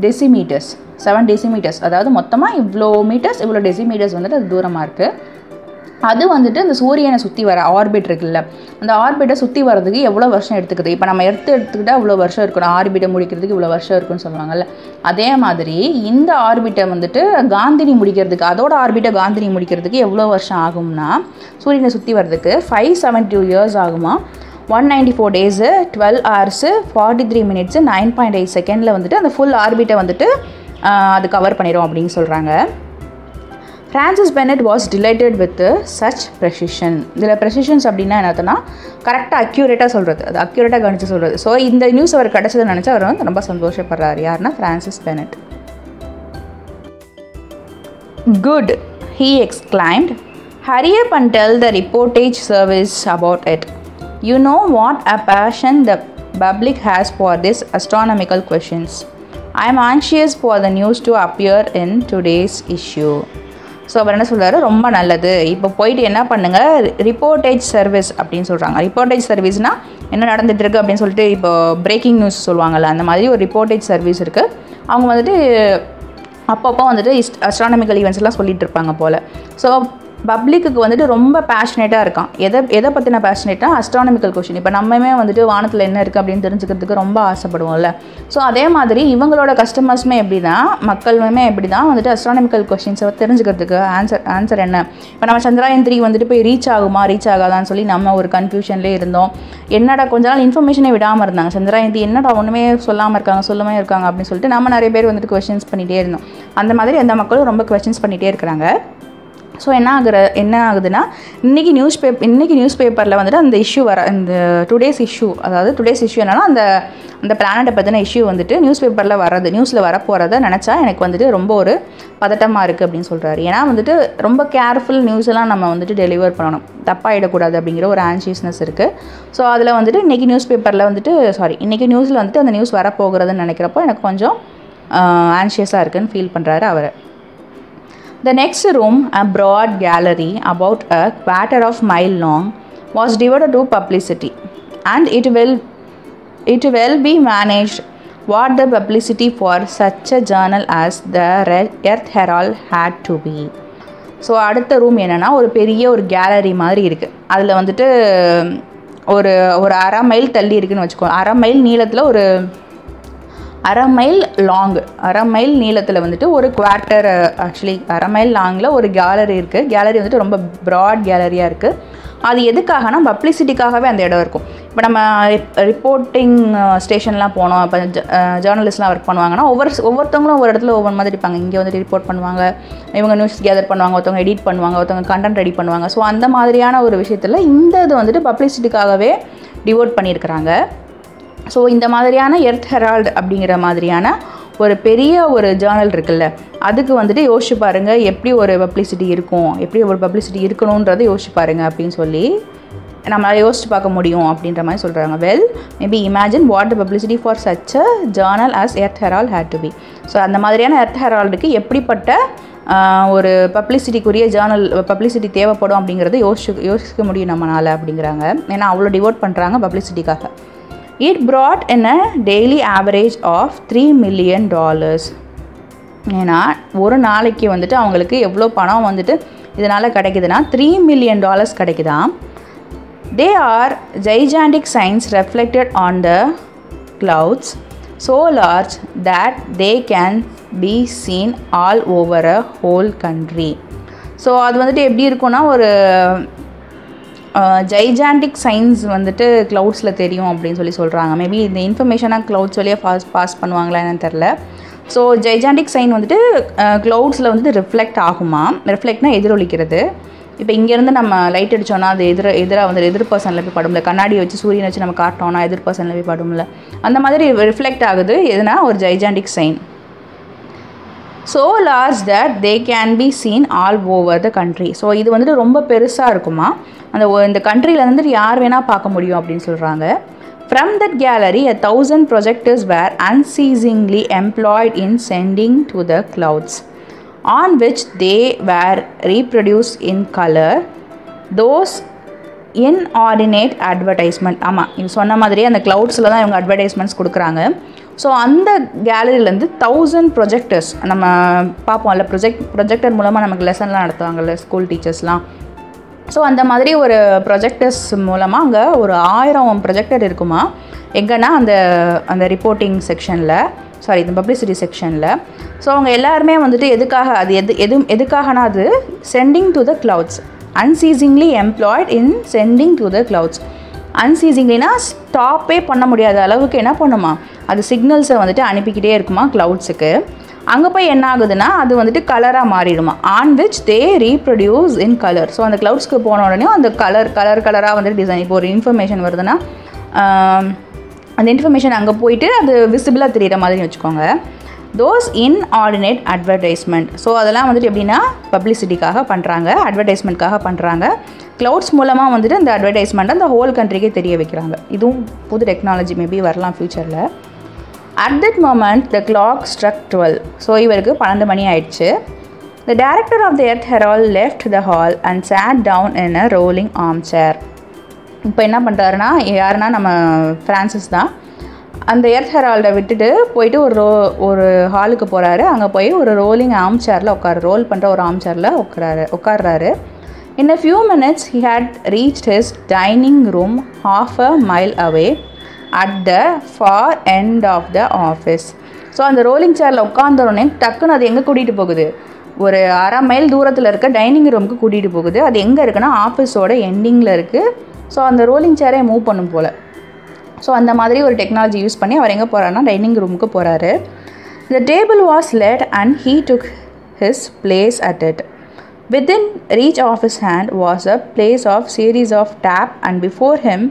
டெசிமீட்டர்ஸ், அதாவது மொத்தமாக இவ்வளோ மீட்டர்ஸ், இவ்வளோ டெசிமீட்டர்ஸ் வந்துட்டு அது தூரமாக இருக்குது. அது வந்துட்டு இந்த சூரியனை சுற்றி வர ஆர்பிட் இருக்குல்ல, அந்த ஆர்பிட்டை சுற்றி வரதுக்கு எவ்வளோ வருஷம் எடுத்துக்குது. இப்போ நம்ம எடுத்துக்கிட்டால் இவ்வளோ வருஷம் இருக்கணும், ஆர்பிட்டை முடிக்கிறதுக்கு இவ்வளோ வருஷம் இருக்குன்னு சொல்லுவாங்கல்ல. அதே மாதிரி இந்த ஆர்பிட்டை வந்துட்டு காந்தினி முடிக்கிறதுக்கு, அதோட ஆர்பிட்டை காந்தினி முடிக்கிறதுக்கு எவ்வளோ வருஷம் ஆகும்னா, சூரியனை சுற்றி வர்றதுக்கு 572 years ஆகுமா. 194 days, 12 hours, 43 minutes, 9.8 செகண்டில் வந்துட்டு அந்த ஃபுல் ஆர்பிட்டை வந்துட்டு அது கவர் பண்ணிடும் அப்படின்னு சொல்கிறாங்க. Francis Bennett was delighted with such precision. இதில் ப்ரெசிஷன்ஸ் அப்படின்னா என்னன்னா கரெக்டாக அக்யூரேட்டாக சொல்கிறது, அது அக்யூரேட்டாக கணிச்சு சொல்கிறது. ஸோ இந்த நியூஸ் அவர் கிடச்சதுன்னு நினச்சி அவர் வந்து ரொம்ப சந்தோஷப்படுறாரு. யாருன்னா Francis Bennett. Good, he exclaimed. Hurry up and tell the reportage service about it. You know what a passion the public has for these astronomical questions. I am anxious for the news to appear in today's issue. So அவர் என்ன சொல்கிறாரு, ரொம்ப நல்லது, இப்போ போயிட்டு என்ன பண்ணுங்கள், ரிப்போர்ட்டேஜ் service அப்படின்னு சொல்கிறாங்க. ரிப்போர்ட்டேஜ் சர்வீஸ்னால் என்ன நடந்துகிட்ருக்கு அப்படின்னு சொல்லிட்டு இப்போ பிரேக்கிங் நியூஸ் சொல்லுவாங்கள்ல, அந்த மாதிரி ஒரு ரிப்போர்ட்டேஜ் சர்வீஸ் இருக்குது. அவங்க வந்துட்டு அப்பப்போ வந்துட்டு அஸ்ட்ரானமிக்கல் ஈவெண்ட்ஸ் எல்லாம் சொல்லிகிட்டு இருப்பாங்க போல். ஸோ பப்ளிக்கு வந்துட்டு ரொம்ப பேஷனேட்டாக இருக்கான். எதை பற்றின பேஷனேட்டாக, அஸ்ட்ரானமிக்கல் கொஷின். இப்போ நம்மமே வந்துட்டு வானத்தில் என்ன இருக்குது அப்படின்னு தெரிஞ்சுக்கிறதுக்கு ரொம்ப ஆசைப்படுவோம்ல. ஸோ அதே மாதிரி இவங்களோட கஸ்டமர்ஸுமே எப்படி தான், மக்களுமே எப்படி தான் வந்துட்டு அஸ்ட்ரானமிக்கல் கொஷின்ஸை தெரிஞ்சுக்கிறதுக்கு ஆன்சர் என்ன. இப்போ நம்ம சந்திராயன் 3 வந்துட்டு போய் ரீச் ஆகாதான்னு சொல்லி நம்ம ஒரு கன்ஃபியூஷன்லேயே இருந்தோம். என்னடா கொஞ்ச நாள் இன்ஃபர்மேஷனே விடாமல் இருந்தாங்க. சந்திராயன் 3 என்னடா ஒன்றுமே சொல்லாமல் இருக்காங்க அப்படின்னு சொல்லிட்டு நம்ம நிறைய பேர் வந்துட்டு கொஷின்ஸ் பண்ணிகிட்டே இருந்தோம். அந்த மாதிரி அந்த மக்களும் ரொம்ப கொஷின்ஸ் பண்ணிகிட்டே இருக்கிறாங்க. ஸோ என்ன ஆகுதுன்னா, இன்றைக்கி நியூஸ் பேப்பரில் வந்துட்டு அந்த இஷ்யூ இந்த டுடேஸ் இஷ்யூ என்னென்னா அந்த பிளானட்டை பற்றின இஷ்யூ வந்துட்டு நியூஸில் வரப்போகிறத நினச்சா எனக்கு வந்துட்டு ரொம்ப ஒரு பதட்டமாக இருக்குது அப்படின்னு சொல்கிறாரு. ஏன்னா வந்துட்டு ரொம்ப கேர்ஃபுல் நியூஸெல்லாம் நம்ம வந்துட்டு டெலிவர் பண்ணணும், தப்பாகிடக்கூடாது அப்படிங்கிற ஒரு ஆன்ஷியஸ்னஸ் இருக்குது. ஸோ அதில் வந்துட்டு இன்றைக்கி நியூஸில் வந்துட்டு அந்த நியூஸ் வரப்போகிறதுன்னு நினைக்கிறப்போ எனக்கு கொஞ்சம் ஆன்ஷியஸாக இருக்குதுன்னு ஃபீல் பண்ணுறாரு அவர். The next room, a broad gallery about a quarter of a mile long, was devoted to publicity, and it will be managed what the publicity for such a journal as the Earth Herald had to be. So அடுத்த room என்னென்னா ஒரு பெரிய ஒரு gallery மாதிரி இருக்குது. அதில் வந்துட்டு ஒரு 1/2 மைல் தள்ளி இருக்குதுன்னு வச்சுக்கோ. 1/2 மைல் நீளத்தில் ஒரு 1/2 மைல் நீளத்தில் வந்துட்டு ஒரு குவார்ட்டர், ஆக்சுவலி 1/2 மைல் லாங்கில் ஒரு கேலரி இருக்குது. கேலரி வந்துட்டு ரொம்ப ப்ராட் கேலரியாக இருக்குது. அது எதுக்காகனா பப்ளிசிட்டிக்காகவே அந்த இடம் இருக்கும். இப்போ நம்ம ரிப்போர்ட்டிங் ஸ்டேஷன்லாம் போனோம், இப்போ ஜேர்னலிஸ்ட்லாம் ஒர்க் பண்ணுவாங்கன்னா ஒவ்வொருத்தவங்களும் ஒவ்வொரு இடத்துல ஒவ்வொரு மாதிரி இருப்பாங்க. இங்கே வந்துட்டு ரிப்போர்ட் பண்ணுவாங்க, இவங்க நியூஸ் கேதர் பண்ணுவாங்க, ஒருத்தவங்க எடிட் பண்ணுவாங்க, ஒருத்தவங்க கண்டென்ட் ரெடி பண்ணுவாங்க. ஸோ அந்த மாதிரியான ஒரு விஷயத்தில் இந்த இது வந்துட்டு பப்ளிசிட்டிக்காகவே டிவோட் பண்ணியிருக்கிறாங்க. ஸோ இந்த மாதிரியான எர்த் ஹெரால்டு அப்படிங்கிற மாதிரியான ஒரு பெரிய ஒரு ஜேர்னல் இருக்குல்ல, அதுக்கு வந்துட்டு யோசிச்சு பாருங்கள் எப்படி ஒரு பப்ளிசிட்டி இருக்கும், எப்படி ஒரு பப்ளிசிட்டி இருக்கணுன்றதை யோசிச்சு பாருங்கள் அப்படின்னு சொல்லி நம்மளால் யோசிச்சு பார்க்க முடியும் அப்படின்ற மாதிரி சொல்கிறாங்க. Well, maybe imagine what the publicity for such a journal as Earth Herald had to be. So அந்த மாதிரியான எர்த் ஹெரால்டுக்கு எப்படிப்பட்ட ஒரு பப்ளிசிட்டிக்குரிய ஜேர்னல் பப்ளிசிட்டி தேவைப்படும் அப்படிங்கிறத யோசிக்க முடியும் நம்மளால் அப்படிங்கிறாங்க. ஏன்னா அவ்வளோ டிவோட் பண்ணுறாங்க பப்ளிசிட்டிக்காக. It brought in a daily average of $3 million. ஏன்னா ஒரு நாளைக்கு வந்துட்டு அவங்களுக்கு எவ்வளோ பணம் வந்துட்டு இதனால் கிடைக்குதுன்னா $3 million கிடைக்குதான். They are gigantic signs reflected on the clouds, so large that they can be seen all over a whole country. So அது வந்துட்டு எப்படி இருக்குன்னா ஒரு ஜைஜாண்டிக் சைன்ஸ் வந்துட்டு க்ளவுட்ஸில் தெரியும் அப்படின்னு சொல்கிறாங்க. மேபி இந்த இன்ஃபர்மேஷனாக க்ளவுட்ஸ் வழியாக பாஸ் பண்ணுவாங்களா என்னன்னு தெரில. ஸோ ஜைஜாண்டிக் சைன் வந்துட்டு க்ளவுட்ஸில் வந்துட்டு ரிஃப்ளெக்ட் ஆகுமா. ரிஃப்ளெக்ட்னா எதிரொலிக்கிறது. இப்போ இங்கேருந்து நம்ம லைட் அடித்தோன்னா அது எதிராக வந்து எதிர் பர்சனில் போய் படும்ல. கண்ணாடியை வச்சு சூரியனை வச்சு நம்ம காட்டினோன்னா எதிர் பர்சனில் போய் படும்ல. அந்த மாதிரி ரிஃப்ளெக்ட் ஆகுது. எதுனா ஒரு gigantic sign. So large that they can be seen all over the country. So இது வந்துட்டு ரொம்ப பெருசாக இருக்குமா. இந்த கண்ட்ரியில் வந்துட்டு யார் வேணால் பார்க்க முடியும் அப்படின்னு சொல்கிறாங்க. From that gallery, 1,000 projectors were unceasingly employed in sending to the clouds, on which they were reproduced in color those inordinate advertisement. ஆமாம், இது சொன்ன மாதிரியே அந்த க்ளவுட்ஸில் தான் இவங்க அட்வர்டைஸ்மெண்ட்ஸ் கொடுக்குறாங்க. ஸோ அந்த கேலரியிலேருந்து 1000 ப்ரொஜெக்டர்ஸ் நம்ம பார்ப்போம்ல. ப்ரொஜெக்டர் மூலமாக நமக்கு லெசன்லாம் நடத்துவாங்கள்ல ஸ்கூல் டீச்சர்ஸ்லாம். ஸோ அந்த மாதிரி ஒரு ப்ரொஜெக்டர்ஸ் மூலமாக அங்கே ஒரு 1000 ப்ரொஜெக்டர் இருக்குமா. எங்கன்னா அந்த ரிப்போர்ட்டிங் செக்ஷனில், இந்த பப்ளிசிட்டி செக்ஷனில். ஸோ அவங்க எல்லாருமே வந்துட்டு எதுக்காக அது எதுக்காகனா அது sending to the clouds, unceasingly employed in sending to the clouds. அன்சீசிங்லினா ஸ்டாப்பே பண்ண முடியாத அளவுக்கு என்ன பண்ணுமா, அது சிக்னல்ஸை வந்துட்டு அனுப்பிக்கிட்டே இருக்குமா க்ளவுட்ஸுக்கு. அங்கே போய் என்ன ஆகுதுன்னா அது வந்துட்டு கலராக மாறிடுமா. On which they reproduce in colour. So அந்த க்ளவுட்ஸ்க்கு போன உடனே அந்த கலராக வந்துட்டு டிசைன். இப்போ ஒரு இன்ஃபர்மேஷன் வருதுன்னா அந்த இன்ஃபர்மேஷன் அங்கே போயிட்டு அது விசிபிளாக தெரிகிற மாதிரி வச்சுக்கோங்க. Those inordinate advertisement. ஸோ அதெல்லாம் வந்துட்டு எப்படின்னா பப்ளிசிட்டிக்காக பண்ணுறாங்க, அட்வர்டைஸ்மெண்ட்காக பண்ணுறாங்க. க்ளவுட்ஸ் மூலமாக வந்துட்டு அந்த அட்வர்டைஸ்மெண்ட் அந்த ஹோல் கண்ட்ரிக்கே தெரிய வைக்கிறாங்க. இதுவும் புது டெக்னாலஜி மேபி வரலாம் ஃப்யூச்சரில். At that moment, the clock struck 12. So இவருக்கு 12 மணி ஆயிடுச்சு. The director of the Earth Herald left the hall and sat down in a rolling armchair. இப்போ என்ன பண்ணுறாருன்னா, யாருன்னா நம்ம ஃப்ரான்சிஸ் தான். அந்த எர்த் ஹெரால்டை விட்டுட்டு போயிட்டு ஒரு ஹாலுக்கு போகிறாரு. அங்கே போய் ஒரு ரோலிங் ஆர்ம்சேரில் ரோல் பண்ணுற ஒரு ஆர்ம்சேரில் உட்கார்றாரு. In a few minutes, he had reached his dining room half a mile away at the far end of the office. So அந்த ரோலிங் சேரில் உட்காந்தோடனே டக்குன்னு அது எங்கே கூட்டிகிட்டு போகுது, ஒரு 1/2 மைல் தூரத்தில் இருக்க டைனிங் ரூமுக்கு கூட்டிகிட்டு போகுது. அது எங்கே இருக்குன்னா ஆஃபீஸோட எண்டிங்கில் இருக்குது. ஸோ அந்த ரோலிங் சேரே மூவ் பண்ணும் போல். ஸோ அந்த மாதிரி ஒரு டெக்னாலஜி யூஸ் பண்ணி அவர் எங்கே போகிறாருன்னா டைனிங் ரூமுக்கு போகிறாரு. The table was laid and he took his place at it. Within reach of his hand was a place of series of tap and before him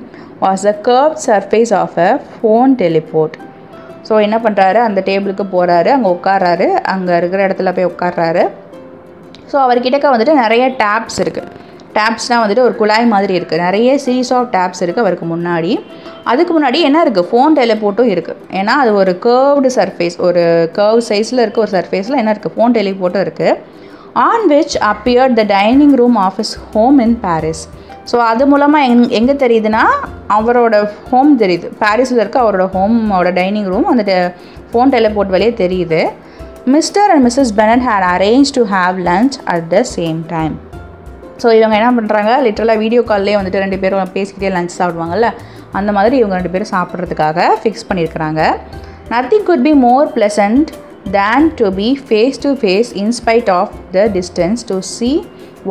was the curved surface of a phone teleport. So என்ன பண்ணுறாரு, அந்த டேபிளுக்கு போகிறாரு, அங்கே உட்கார்றாரு, அங்கே இருக்கிற இடத்துல போய் உட்கார்றாரு. ஸோ அவர்கிட்டக்க வந்துட்டு நிறைய டேப்ஸ் இருக்குது. டேப்ஸ்னால் வந்துட்டு ஒரு குழாய் மாதிரி இருக்குது. நிறைய சீரீஸ் ஆஃப் டேப்ஸ் இருக்குது அவருக்கு முன்னாடி. அதுக்கு முன்னாடி என்ன இருக்குது, ஃபோன் டெலிபோர்ட்டும் இருக்குது. ஏன்னா அது ஒரு கர்வ்டு சர்ஃபேஸ், ஒரு கர்வ் சைஸில் இருக்க ஒரு சர்ஃபேஸில் என்ன இருக்குது, ஃபோன் டெலிபோர்ட்டும் இருக்குது. On which appeared the dining room of his home in Paris. So அது மூலமாக எங்கே தெரியுதுன்னா அவரோட ஹோம் தெரியுது. பாரிஸில் இருக்க அவரோட ஹோமோட டைனிங் ரூம் அந்த ஃபோன் டெலிபோர்ட் வழியே தெரியுது. Mister and Missus Bennett had arranged to have lunch at the same time. So இவங்க என்ன பண்ணுறாங்க, லிட்டரலாக வீடியோ கால்லேயே வந்துட்டு 2 பேரும் பேசிக்கிட்டே லஞ்ச் சாப்பிடுவாங்கல்ல, அந்த மாதிரி இவங்க 2 பேரும் சாப்பிட்றதுக்காக ஃபிக்ஸ் பண்ணியிருக்கிறாங்க. Nothing could be more pleasant than to be face to face in spite of the distance, to see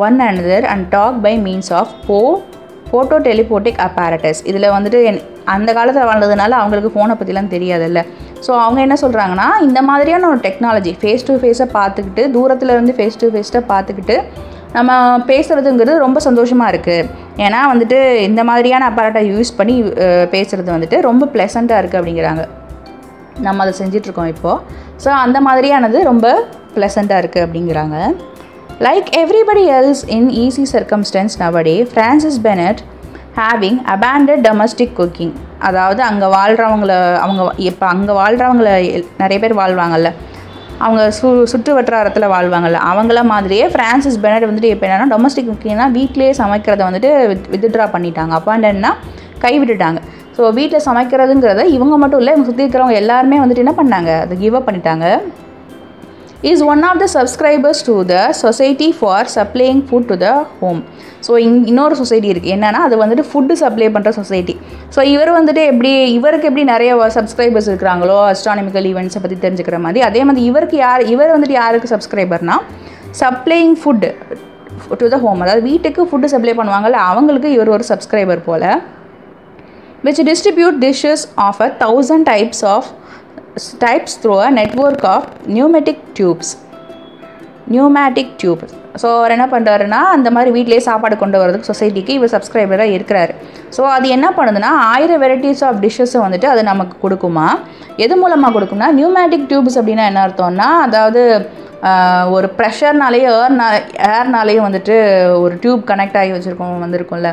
one another and talk by means of photo teleportic apparatus. இதில் வந்துட்டு அந்த காலத்தில் வாழ்ந்ததுனால அவங்களுக்கு ஃபோனை பற்றிலாம் தெரியாதுல்ல. ஸோ அவங்க என்ன சொல்கிறாங்கன்னா, இந்த மாதிரியான ஒரு டெக்னாலஜி ஃபேஸ் டு ஃபேஸை பார்த்துக்கிட்டு, தூரத்தில் இருந்து ஃபேஸ் டு ஃபேஸை பார்த்துக்கிட்டு நம்ம பேசுகிறதுங்கிறது ரொம்ப சந்தோஷமாக இருக்குது. ஏன்னா வந்துட்டு இந்த மாதிரியான அப்பாரட்டை யூஸ் பண்ணி பேசுகிறது வந்துட்டு ரொம்ப ப்ளசண்ட்டாக இருக்குது அப்படிங்கிறாங்க. நம்ம அதை செஞ்சிட்ருக்கோம் இப்போது. ஸோ அந்த மாதிரியானது ரொம்ப ப்ளசண்ட்டாக இருக்குது அப்படிங்கிறாங்க. Like everybody else in easy circumstances nowadays, Francis Bennett having abandoned domestic cooking. அதாவது அங்கே வாழ்கிறவங்கள, அங்கே வாழ்கிறவங்கள நிறைய பேர் வாழ்வாங்கல்ல, அவங்க சுற்று வட்டாரத்தில் வாழ்வாங்கள்ல அவங்கள மாதிரியே ஃப்ரான்சிஸ் பெனட் வந்துட்டு இப்போ என்னென்னா டொமஸ்டிக் குக்கிங்னா வீட்டிலேயே சமைக்கிறத வந்துட்டு வித்ட்ரா பண்ணிட்டாங்க. அப்பாண்டன்னா கைவிட்டுட்டாங்க. ஸோ வீட்டில் சமைக்கிறதுங்கிறத இவங்க மட்டும் இல்லை, இவங்க சுற்றி இருக்கிறவங்க எல்லாருமே வந்துட்டு என்ன பண்ணாங்க, அதை கிவ் அப் பண்ணிட்டாங்க. is one of the subscribers to the society for supplying food to the home. So இன்னொரு சொசைட்டி இருக்குது என்னென்னா அது வந்துட்டு ஃபுட்டு சப்ளை பண்ணுற சொசைட்டி. ஸோ இவர் வந்துட்டு இவருக்கு எப்படி நிறைய சப்ஸ்கிரைபர்ஸ் இருக்கிறாங்களோ அஸ்ட்ரானமிக்கல் ஈவெண்ட்ஸை பற்றி தெரிஞ்சுக்கிற மாதிரி, அதே மாதிரி இவர் வந்துட்டு யாருக்கு சப்ஸ்கிரைபர்னால் supplying food to the home, அதாவது வீட்டுக்கு ஃபுட்டு சப்ளை பண்ணுவாங்கள்ல அவங்களுக்கு இவர் ஒரு சப்ஸ்கிரைபர் போல். which distribute dishes of 1,000 types through a network of pneumatic tubes. So அவர் என்ன பண்ணுறாருன்னா அந்த மாதிரி வீட்டிலேயே சாப்பாடு கொண்டு வரதுக்கு சொசைட்டிக்கு இவர் சப்ஸ்கிரைபராக இருக்கிறாரு. ஸோ அது என்ன பண்ணுதுன்னா 1000 வெரைட்டிஸ் ஆஃப் டிஷ்ஷஸை வந்துட்டு அது நமக்கு கொடுக்குமா. எது மூலமாக கொடுக்கும்னா நியூமேட்டிக் டியூப்ஸ் அப்படின்னா என்ன அர்த்தம்னா, அதாவது ஒரு ப்ரெஷர்னாலேயே ஏர்னாலேயும் வந்துட்டு ஒரு டியூப் கனெக்ட் ஆகி வந்திருக்கும்ல,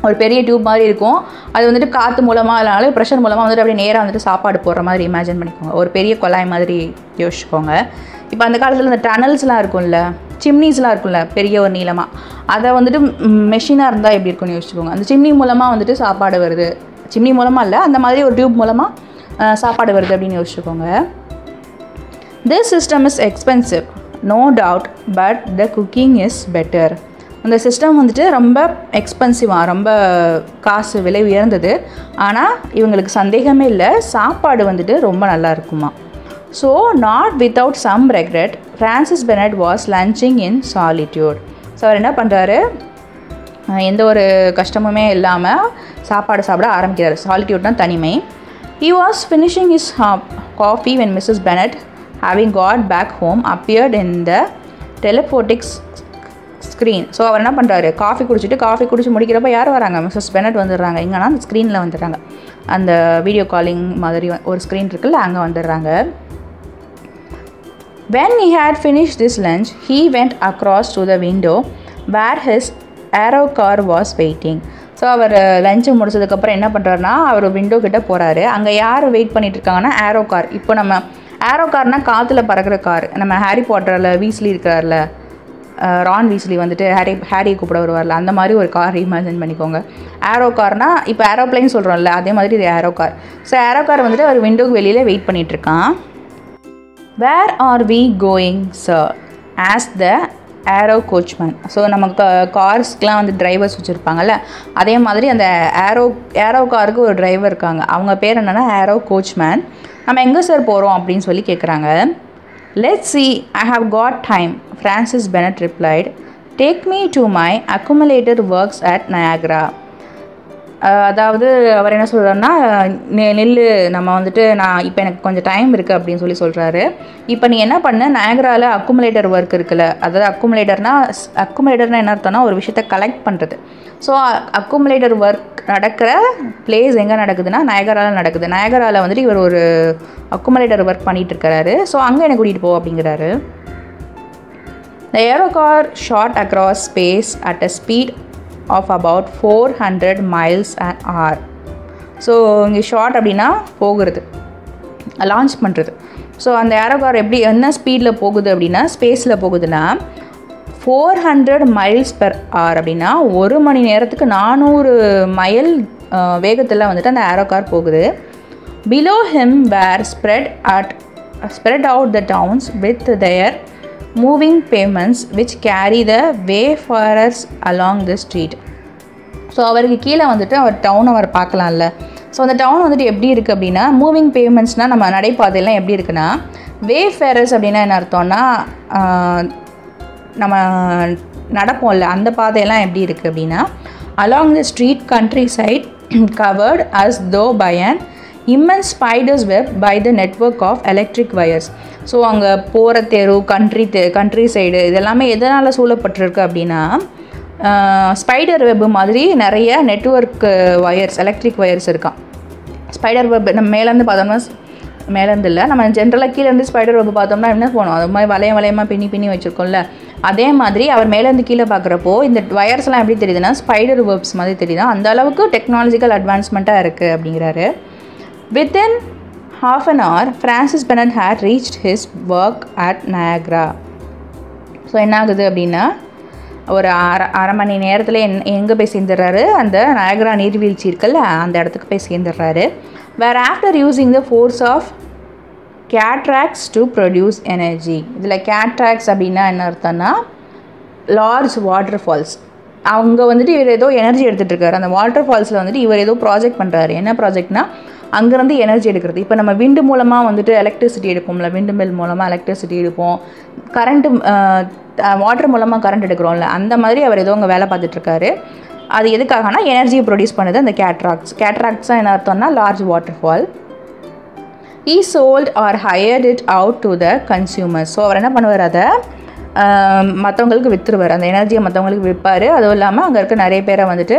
ஒரு பெரிய டியூப் மாதிரி இருக்கும். அது வந்துட்டு காற்று மூலமாக இல்லைனாலும் ப்ரெஷர் மூலமாக வந்துட்டு அப்படியே நேராக வந்துட்டு சாப்பாடு போடுற மாதிரி இமேஜின் பண்ணிக்கோங்க. ஒரு பெரிய குழாய் மாதிரி யோசிச்சுக்கோங்க. இப்போ அந்த காலத்தில் இந்த டனல்ஸ்லாம் இருக்கும்ல, சிம்னிஸ்லாம் இருக்கும்ல பெரிய ஒரு நீளமாக, அதை வந்துட்டு மெஷினாக இருந்தால் எப்படி இருக்குன்னு யோசிச்சுக்கோங்க. அந்த சிம்னி மூலமாக வந்துட்டு சாப்பாடு வருது, சிம்னி மூலமாக இல்லை அந்த மாதிரி ஒரு டியூப் மூலமாக சாப்பாடு வருது அப்படின்னு யோசிச்சுக்கோங்க. This system is expensive no doubt but the cooking is better. அந்த சிஸ்டம் வந்துட்டு ரொம்ப எக்ஸ்பென்சிவாக, ரொம்ப காசு விலை உயர்ந்தது. ஆனால் இவங்களுக்கு சந்தேகமே இல்லை, சாப்பாடு வந்துட்டு ரொம்ப நல்லா இருக்குமா. So not without some regret Francis Bennett was lunching in solitude. So அவர் என்ன பண்ணுறாரு, எந்த ஒரு கஷ்டமுமே இல்லாமல் சாப்பாடு சாப்பிட ஆரம்பிக்கிறார். சாலிட்யூட்னா தனிமை. He was finishing his coffee when Mrs. Bennet, having got back home, appeared in the telephotic screen. So அவர் என்ன பண்ணுறாரு, காஃபி குடிச்சு முடிக்கிறப்ப யார் வராங்க, மிஸ்ஸஸ் பெனட் வந்துடுறாங்க. எங்கன்னா அந்த ஸ்க்ரீனில் வந்துடுறாங்க, அந்த வீடியோ காலிங் மாதிரி ஒரு ஸ்க்ரீன் இருக்குல்ல அங்கே வந்துடுறாங்க. When he had finished this lunch, he went across to the window where his aero car was waiting. So அவர் லஞ்சு முடிச்சதுக்கப்புறம் என்ன பண்ணுறாருனா அவர் விண்டோ கிட்டே போகிறாரு. அங்கே யார் வெயிட் பண்ணிகிட்டு இருக்காங்கன்னா ஏரோ கார். இப்போ நம்ம ஏரோ கார்னால் காற்றுல பறக்கிற கார். நம்ம ஹாரி பாட்டரில் வீஸ்லி இருக்கிறார்ல, ரான் வீஸ்லி வந்துட்டு ஹாரியை கூப்பிட வருவார்ல, அந்த மாதிரி ஒரு கார் இமேஜின் பண்ணிக்கோங்க. ஏரோ கார்னால் இப்போ ஏரோப்ளைன் சொல்கிறோம்ல அதே மாதிரி இது aero car. So aero car வந்துட்டு அவர் விண்டோக்கு வெளியில் வெயிட் பண்ணிகிட்ருக்கான். Where are we going sir as the aero coachman. So நமக்கு கார்ஸ்க்கெலாம் வந்து டிரைவர்ஸ் வச்சுருப்பாங்கல்ல, அதே மாதிரி அந்த ஏரோ காருக்கு ஒரு டிரைவர் இருக்காங்க. அவங்க பேர் என்னென்னா ஏரோ கோச்மேன். நம்ம எங்கே சார் போகிறோம் அப்படின்னு சொல்லி கேட்குறாங்க. Let's see, I have got time, Francis Bennett replied. Take me to my accumulator works at Niagara. அதாவது அவர் என்ன சொல்கிறாருன்னா, நெல் நம்ம வந்துட்டு இப்போ எனக்கு கொஞ்சம் டைம் இருக்குது அப்படின்னு சொல்கிறாரு. இப்போ நீ என்ன பண்ண, நயாகராவில் அக்குமுலேட்டர் ஒர்க் இருக்குல்ல, அதாவது அக்குமுலேட்டர்னா என்ன அர்த்தம்னா ஒரு விஷயத்தை கலெக்ட் பண்ணுறது. ஸோ அக்குமுலேட்டர் ஒர்க் நடக்கிற பிளேஸ் எங்கே நடக்குதுன்னா நயாகராவில் நடக்குது. நயாகராவில் வந்துட்டு இவர் ஒரு அக்குமுலேட்டர் ஒர்க் பண்ணிகிட்டு இருக்கிறாரு. ஸோ அங்கே என்னை கூட்டிகிட்டு போ அப்படிங்கிறாரு. The aero car shot across space at a speed of about 400 miles an hour. So இங்கே ஷார்ட் அப்படின்னா போகிறது, லான்ச் பண்ணுறது. ஸோ அந்த ஏரோ கார் என்ன ஸ்பீடில் போகுது அப்படின்னா ஸ்பேஸில் போகுதுன்னா 400 miles per hour அப்படின்னா ஒரு மணி நேரத்துக்கு 400 மைல் வேகத்தில் வந்துட்டு அந்த ஏரோ கார் போகுது. Below him were spread out the towns with their moving pavements which carry the wayfarers along the street. So அவருக்கு கீழே வந்துட்டு அவர் டவுன் அவர் பார்க்கலாம்ல. ஸோ அந்த டவுன் வந்துட்டு எப்படி இருக்குது அப்படின்னா மூவிங் பேமெண்ட்ஸ்னால் நம்ம நடைபாதையெல்லாம் எப்படி இருக்குன்னா, வேஃபேரர்ஸ் அப்படின்னா என்ன அர்த்தம்னா நம்ம நடப்போம்ல அந்த பாதையெல்லாம் எப்படி இருக்குது அப்படின்னா along the street countryside covered as though by an immense spider's web by the network of electric wires. So அங்கே போகிற தெரு கண்ட்ரி சைடு இதெல்லாமே எதனால் சூழப்பட்டிருக்கு அப்படின்னா ஸ்பைடர் வெப் மாதிரி நிறைய நெட்வொர்க் வயர்ஸ், எலக்ட்ரிக் வயர்ஸ் இருக்கான். ஸ்பைடர் வெப் நம்ம மேலேருந்து பார்த்தோம்னா, மேலேருந்து இல்லை நம்ம ஜென்ரலாக கீழேருந்து ஸ்பைடர் வெப் பார்த்தோம்னா என்ன போகணும், அது மாதிரி வளையமாக பின்னி வச்சுருக்கோம்ல, அதே மாதிரி அவர் மேலேருந்து கீழே பார்க்குறப்போ இந்த வயர்ஸ்லாம் எப்படி தெரியுதுன்னா ஸ்பைடர் வெப்ஸ் மாதிரி தெரியுது. அந்த அளவுக்கு டெக்னாலஜிக்கல் அட்வான்ஸ்மெண்ட்டாக இருக்குது அப்படிங்கிறாரு. Within half an hour, Francis Bennett had reached his work at Niagara. So என்ன ஆகுது அப்படின்னா ஒரு அரை மணி நேரத்தில் எங்கே போய் சேர்ந்துடுறாரு, அந்த நயாகரா நீர்வீழ்ச்சி இருக்குல்ல அந்த இடத்துக்கு போய் சேர்ந்துடுறாரு. Where after using the force of cataracts to produce energy. இதில் கேட்ராக்ட்ஸ் அப்படின்னா என்ன அர்த்தம்னா லார்ஜ் வாட்டர் ஃபால்ஸ். அவங்க வந்துட்டு இவர் ஏதோ எனர்ஜி எடுத்துகிட்டு இருக்காரு. அந்த வாட்டர் ஃபால்ஸில் வந்துட்டு இவர் ஏதோ ப்ராஜெக்ட் பண்ணுறாரு. என்ன ப்ராஜெக்ட்னா அங்கேருந்து எனர்ஜி எடுக்கிறது. இப்போ நம்ம விண்டு மூலமாக வந்துட்டு எலக்ட்ரிசிட்டி எடுப்போம்ல, விண்டு மில் மூலமாக எலக்ட்ரிசிட்டி எடுப்போம், கரண்ட்டு வாட்டர் மூலமாக கரண்ட் எடுக்கிறோம்ல, அந்த மாதிரி அவர் ஏதோ அங்கே வேலை பார்த்துட்ருக்காரு. அது எதுக்காகனா எனர்ஜியை ப்ரொடியூஸ் பண்ணுது அந்த கேட்ராக்ட்ஸ். கேட்ராக்ட்ஸாக என்ன அர்த்தம்னா large water fall. He sold or hired it out to the consumers. So அவர் என்ன பண்ணுவார், அதை மற்றவங்களுக்கு விற்றுருவார். அந்த எனர்ஜியை மற்றவங்களுக்கு விற்பார். அதுவும் இல்லாமல் அங்கே இருக்க நிறைய பேரை வந்துட்டு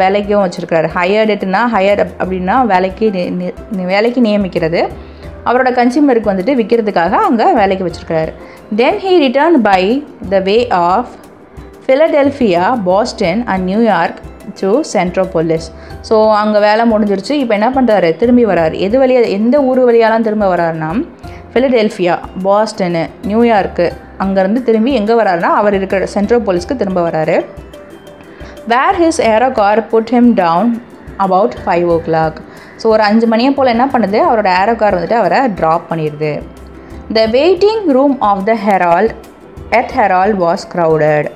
வேலைக்கும் வச்சுருக்காரு. ஹையர்ட் இட்னா ஹையர் அப்படின்னா வேலைக்கு நியமிக்கிறது. அவரோட கன்சியூமருக்கு வந்துட்டு விற்கிறதுக்காக அங்கே வேலைக்கு வச்சுருக்காரு. Then he return by the way of Philadelphia, Boston and New York to Centropolis. So அங்கே வேலை முடிஞ்சிருச்சு. இப்போ என்ன பண்ணுறாரு, திரும்பி வராரு. எது வழியாக, எந்த ஊர் வழியாலாம் திரும்ப வராருன்னா ஃபிலடெல்ஃபியா, பாஸ்டனு, நியூயார்க்கு, அங்கேருந்து திரும்பி எங்கே வராருன்னா அவர் இருக்கிற சென்ட்ரோபோலிஸ்க்கு திரும்ப வராரு. Where his aero car put him down about 5 o'clock. So ஒரு 5 மணியை போல் என்ன பண்ணுது, அவரோட ஏரோ கார் வந்துட்டு அவரை ட்ராப் பண்ணிடுது. The waiting room of the Herald was crowded.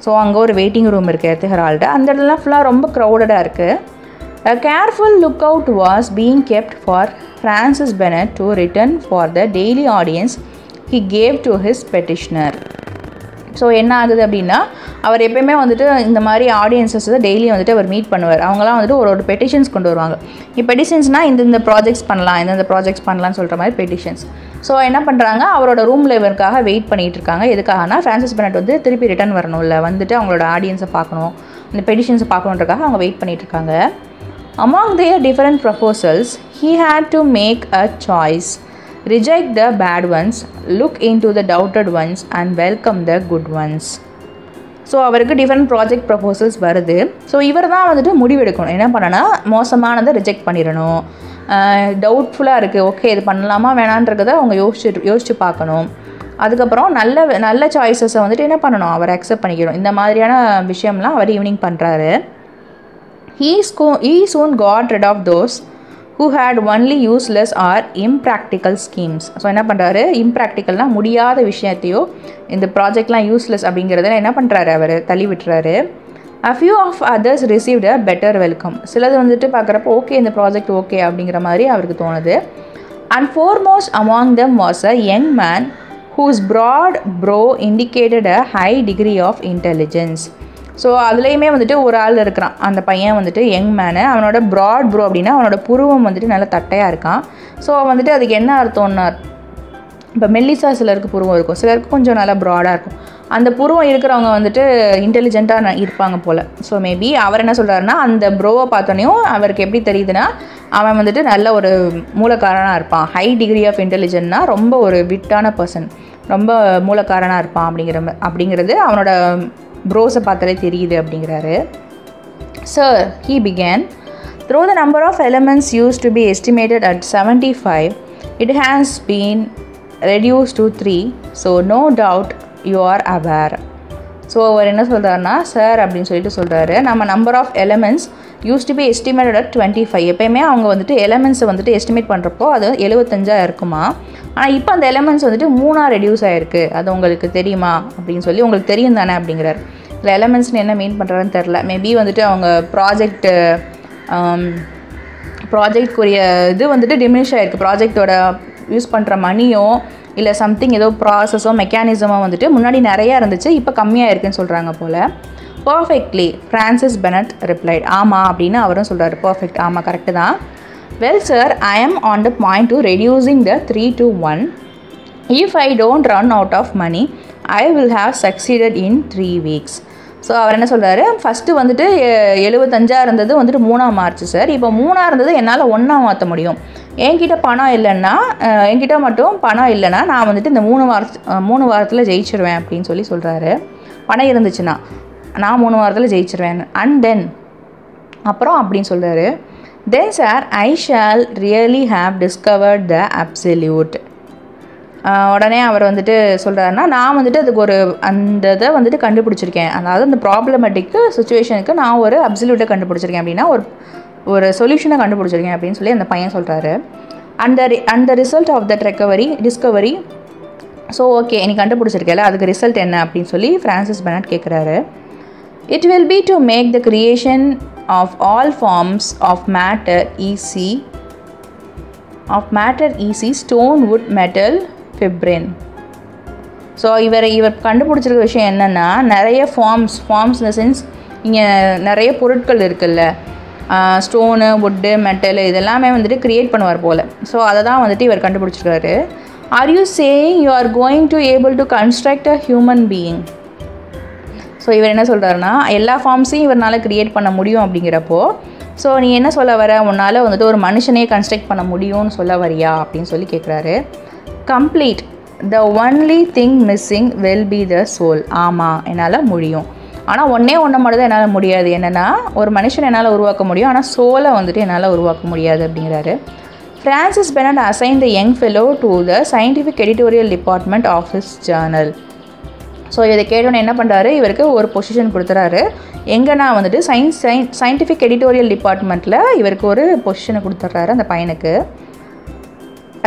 So அங்கே ஒரு வெயிட்டிங் ரூம் இருக்குது ஹெரால்டு. அந்த இடத்துலாம் ஃபுல்லாக ரொம்ப க்ரௌடடாக இருக்குது. A careful lookout was being kept for Francis Bennett to return for the daily audience he gave to his petitioner. So என்ன ஆகுது அப்படின்னா அவர் எப்போயுமே வந்துட்டு இந்த மாதிரி ஆடியன்ஸஸ் டெய்லி வந்துட்டு அவர் மீட் பண்ணுவார். அவங்களாம் வந்துட்டு ஒரு பெட்டிஷன்ஸ் கொண்டு வருவாங்க. இப்போ பெட்டிஷன்ஸ்னால் இந்த ப்ராஜெக்ட்ஸ் பண்ணலாம், இந்த ப்ராஜெக்ட்ஸ் பண்ணலாம்னு சொல்கிற மாதிரி பெட்டிஷன்ஸ். ஸோ என்ன பண்ணுறாங்க, அவரோட ரூமில் இவருக்காக வெயிட் பண்ணிகிட்டு இருக்காங்க. எதுக்காகனா ஃப்ரான்சிஸ் பெனட் வந்து திருப்பி ரிட்டர்ன் வரணும்ல, வந்துட்டு அவங்களோட ஆடியன்ஸை பார்க்கணும், இந்த பெட்டிஷன்ஸை பார்க்கணுன்றக்காக அவங்க வெயிட் பண்ணிகிட்டு இருக்காங்க. Among their different proposals, he had to make a choice. Reject the bad ones, look into the doubted ones and welcome the good ones. So அவருக்கு டிஃப்ரெண்ட் ப்ராஜெக்ட் ப்ரப்போசல்ஸ் வருது. ஸோ இவர் தான் வந்துட்டு முடிவெடுக்கணும். என்ன பண்ணனா மோசமானதை ரிஜெக்ட் பண்ணிடணும். டவுட்ஃபுல்லாக இருக்குது, ஓகே இது பண்ணலாமா வேணான்றதை அவங்க யோசிச்சு பார்க்கணும். அதுக்கப்புறம் நல்ல சாய்ஸஸை வந்துட்டு என்ன பண்ணணும், அவர் அக்செப்ட் பண்ணிக்கணும். இந்த மாதிரியான விஷயம்லாம் அவர் ஈவினிங் பண்ணுறாரு. He soon got rid of those who had only useless or impractical schemes. So என்ன பண்ணுறாரு, இம்ப்ராக்டிக்கல்னால் முடியாத விஷயத்தையோ இந்த ப்ராஜெக்ட்லாம் யூஸ்லெஸ் அப்படிங்கிறத என்ன பண்ணுறாரு, அவர் தள்ளி விட்டுறாரு. A few of others received a better welcome. சிலது வந்துட்டு பார்க்குறப்போ ஓகே இந்த ப்ராஜெக்ட் ஓகே அப்படிங்கிற மாதிரி அவருக்கு தோணுது. And foremost among them was a young man whose broad brow indicated a high degree of intelligence. So அதுலேயுமே வந்துட்டு ஒரு ஆள் இருக்கிறான். அந்த பையன் வந்துட்டு யங் மேனு. அவனோட ப்ராட் ப்ரோ அப்படின்னா அவனோட புருவம் வந்துட்டு நல்லா தட்டையாக இருக்கான். ஸோ வந்துட்டு அதுக்கு என்ன அர்த்தம்னா, இப்போ மெல்லிசா சிலருக்கு புருவம் இருக்கும், சிலருக்கு கொஞ்சம் நல்லா ப்ராடாக இருக்கும். அந்த புருவம் இருக்கிறவங்க வந்துட்டு இன்டெலிஜென்ட்டாக இருப்பாங்க போல். ஸோ மேபி அவர் என்ன சொல்கிறாருன்னா, அந்த ப்ரோவை பார்த்தோன்னையும் அவருக்கு எப்படி தெரியுதுன்னா அவன் வந்துட்டு நல்ல ஒரு மூலக்காரனாக இருப்பான். ஹை டிகிரி ஆஃப் இன்டெலிஜென்ட்னா ரொம்ப ஒரு விட்டான பர்சன், ரொம்ப மூலக்காரனாக இருப்பான் அப்படிங்கிறது அவனோட ப்ரோஸை பார்த்தாலே தெரியுது அப்படிங்கிறாரு. Sir, he began, though the number of elements used to be estimated at 75, it has been reduced to 3, so no doubt you are aware. So அவர் என்ன சொல்கிறாருன்னா, சார் அப்படின்னு சொல்லிட்டு சொல்கிறாரு, நம்ம number of elements use to be estimated at 25. எப்போயுமே அவங்க வந்துட்டு எலிமெண்ட்ஸை வந்துட்டு எஸ்டிமேட் பண்ணுறப்போ அது 75 இருக்குமா. ஆனால் இப்போ அந்த எலிமெண்ட்ஸ் வந்துட்டு 3 ரெடியூஸ் ஆகிருக்கு, அது உங்களுக்கு தெரியுமா அப்படின்னு சொல்லி, உங்களுக்கு தெரியும் தானே அப்படிங்கிறார். இல்லை எலிமெண்ட்ஸ்னு என்ன மீன் பண்ணுறாருன்னு தெரில. மேபி வந்துட்டு அவங்க ப்ராஜெக்ட்க்குரிய இது வந்துட்டு டிமினிஷ் ஆகிருக்கு. ப்ராஜெக்டோட யூஸ் பண்ணுற மணியோ இல்லை சம்திங் ஏதோ ப்ராசஸோ மெக்கானிசமோ வந்துட்டு முன்னாடி நிறையா இருந்துச்சு, இப்போ கம்மியாக இருக்குன்னு சொல்கிறாங்க போல். Perfectly, Francis Bennett replied. ஆமாம் அப்படின்னு அவரும் சொல்கிறாரு. பர்ஃபெக்ட், ஆமாம் கரெக்டு தான். Well sir, I am on the point to reducing the 3 to 1. If I don't run out of money I will have succeeded in 3 weeks. So அவர் என்ன சொல்கிறாரு, first வந்துட்டு 75 இருந்தது வந்துட்டு 3 மார்ச் சார், இப்போ 3 இருந்தது என்னால் 1 மாற்ற முடியும். என்கிட்ட பணம் இல்லைன்னா, என்கிட்ட மட்டும் பணம் இல்லைன்னா நான் வந்துட்டு இந்த 3 வாரத்தில் ஜெயிச்சிருவேன் அப்படின்னு சொல்லி சொல்கிறாரு. பணம் இருந்துச்சுன்னா நான் 3 வாரத்தில் ஜெயிச்சிருவேன். அண்ட் தென் அப்புறம் அப்படின்னு சொல்கிறாரு. Then sir, I shall really have discovered the absolute. உடனே அவர் வந்துட்டு சொல்கிறாருன்னா, நான் வந்துட்டு அதுக்கு ஒரு அந்த இதை வந்துட்டு கண்டுபிடிச்சிருக்கேன், அதாவது அந்த ப்ராப்ளமேட்டிக்கு சுச்சுவேஷனுக்கு நான் ஒரு அப்சல்யூட்டை கண்டுபிடிச்சிருக்கேன் அப்படின்னா ஒரு சொல்யூஷனை கண்டுபிடிச்சிருக்கேன் அப்படின்னு சொல்லி அந்த பையன் சொல்கிறாரு. அந்த result of that discovery, so okay நீ கண்டுபிடிச்சிருக்கல, அதுக்கு ரிசல்ட் என்ன அப்படின்னு சொல்லி ஃப்ரான்சிஸ் பெனட் கேட்குறாரு. It will be to make the creation of all forms of matter easy, stone, wood, metal, fibrin. So இவர் கண்டுபிடிச்சிருக்க விஷயம் என்னென்னா, நிறைய ஃபார்ம்ஸ் இந்த சென்ஸ் இங்கே நிறைய பொருட்கள் இருக்குல்ல, ஸ்டோனு, வுட்டு, மெட்டலு, இதெல்லாமே வந்துட்டு க்ரியேட் பண்ணுவார் போல். ஸோ அதை தான் வந்துட்டு இவர் கண்டுபிடிச்சிருக்காரு. Are you saying you are going to able to construct a human being? So இவர் என்ன சொல்கிறாருன்னா, எல்லா ஃபார்ம்ஸையும் இவரால் க்ரியேட் பண்ண முடியும் அப்படிங்கிறப்போ, ஸோ நீ என்ன சொல்ல வர, உன்னால் வந்துட்டு ஒரு மனுஷனே கன்ஸ்ட்ரக்ட் பண்ண முடியும்னு சொல்ல வரியா அப்படின்னு சொல்லி கேட்குறாரு. Complete the only thing missing will be the soul. ஆமாம், என்னால் முடியும், ஆனால் ஒன்றே மட்டும் தான் என்னால் முடியாது. என்னென்னா, ஒரு மனுஷன் என்னால் உருவாக்க முடியும், ஆனால் சோலை வந்துட்டு என்னால் உருவாக்க முடியாது அப்படிங்கிறாரு. Francis Bennett assign the young fellow to the scientific editorial department of his journal. So இதை கேட்டோன்னே என்ன பண்ணுறாரு, இவருக்கு ஒரு பொசிஷன் கொடுத்துறாரு. எங்கன்னா வந்துட்டு சயின்டிஃபிக் எடிட்டோரியல் டிபார்ட்மெண்ட்டில் இவருக்கு ஒரு பொசிஷனை கொடுத்துட்றாரு அந்த பையனுக்கு.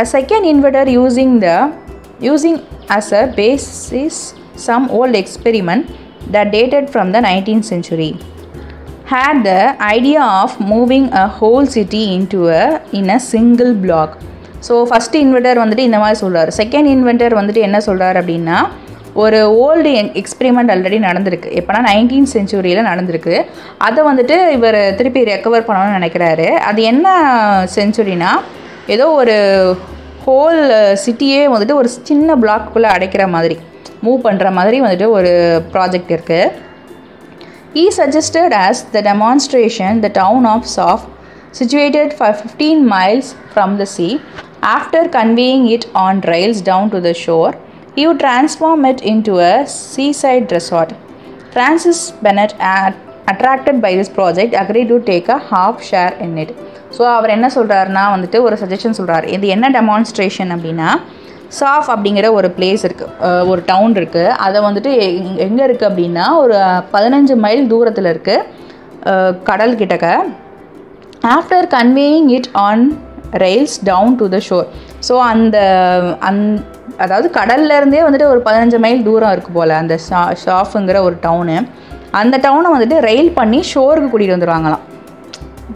A second inventor using as a basis some old experiment that dated from the 19th century had the idea of moving a whole city in a single block. So first inverter வந்துட்டு இந்த மாதிரி சொல்கிறார். Second inverter வந்துட்டு என்ன சொல்கிறார் அப்படின்னா, ஒரு old experiment already நடந்திருக்கு, எப்போனா 19th செஞ்சுரியில் நடந்திருக்கு. அதை வந்துட்டு இவர் திருப்பி ரெக்கவர் பண்ணணும்னு நினைக்கிறாரு. அது என்ன செஞ்சுரினா, ஏதோ ஒரு ஹோல் சிட்டியே வந்துட்டு ஒரு சின்ன பிளாக்குள்ளே அடைக்கிற மாதிரி, மூவ் பண்ணுற மாதிரி வந்துட்டு ஒரு ப்ராஜெக்ட் இருக்குது. He suggested as the demonstration the town of Saf, situated for 15 miles from the sea, after conveying it on rails down to the shore, he would transform it into a seaside resort. Francis Bennett, attracted by this project, agreed to take a half share in it. So அவர் என்ன சொல்கிறாருன்னா வந்துட்டு ஒரு suggestion சொல்கிறார். இது என்ன demonstration அப்படின்னா, சாஃப் அப்படிங்கிற ஒரு பிளேஸ் இருக்குது, ஒரு டவுன் இருக்குது. அதை வந்துட்டு எங்கே இருக்குது அப்படின்னா, ஒரு 15 மைல் தூரத்தில் இருக்குது, கடல் கிட்டக்க. After conveying it on rails down to the shore. So அதாவது கடல்லேருந்தே வந்துட்டு ஒரு 15 மைல் தூரம் இருக்குது போல் அந்த ஷாஃபுங்கிற ஒரு டவுனு. அந்த டவுனை வந்துட்டு ரெயில் பண்ணி ஷோருக்கு கூட்டிகிட்டு வந்துடுவாங்களாம்.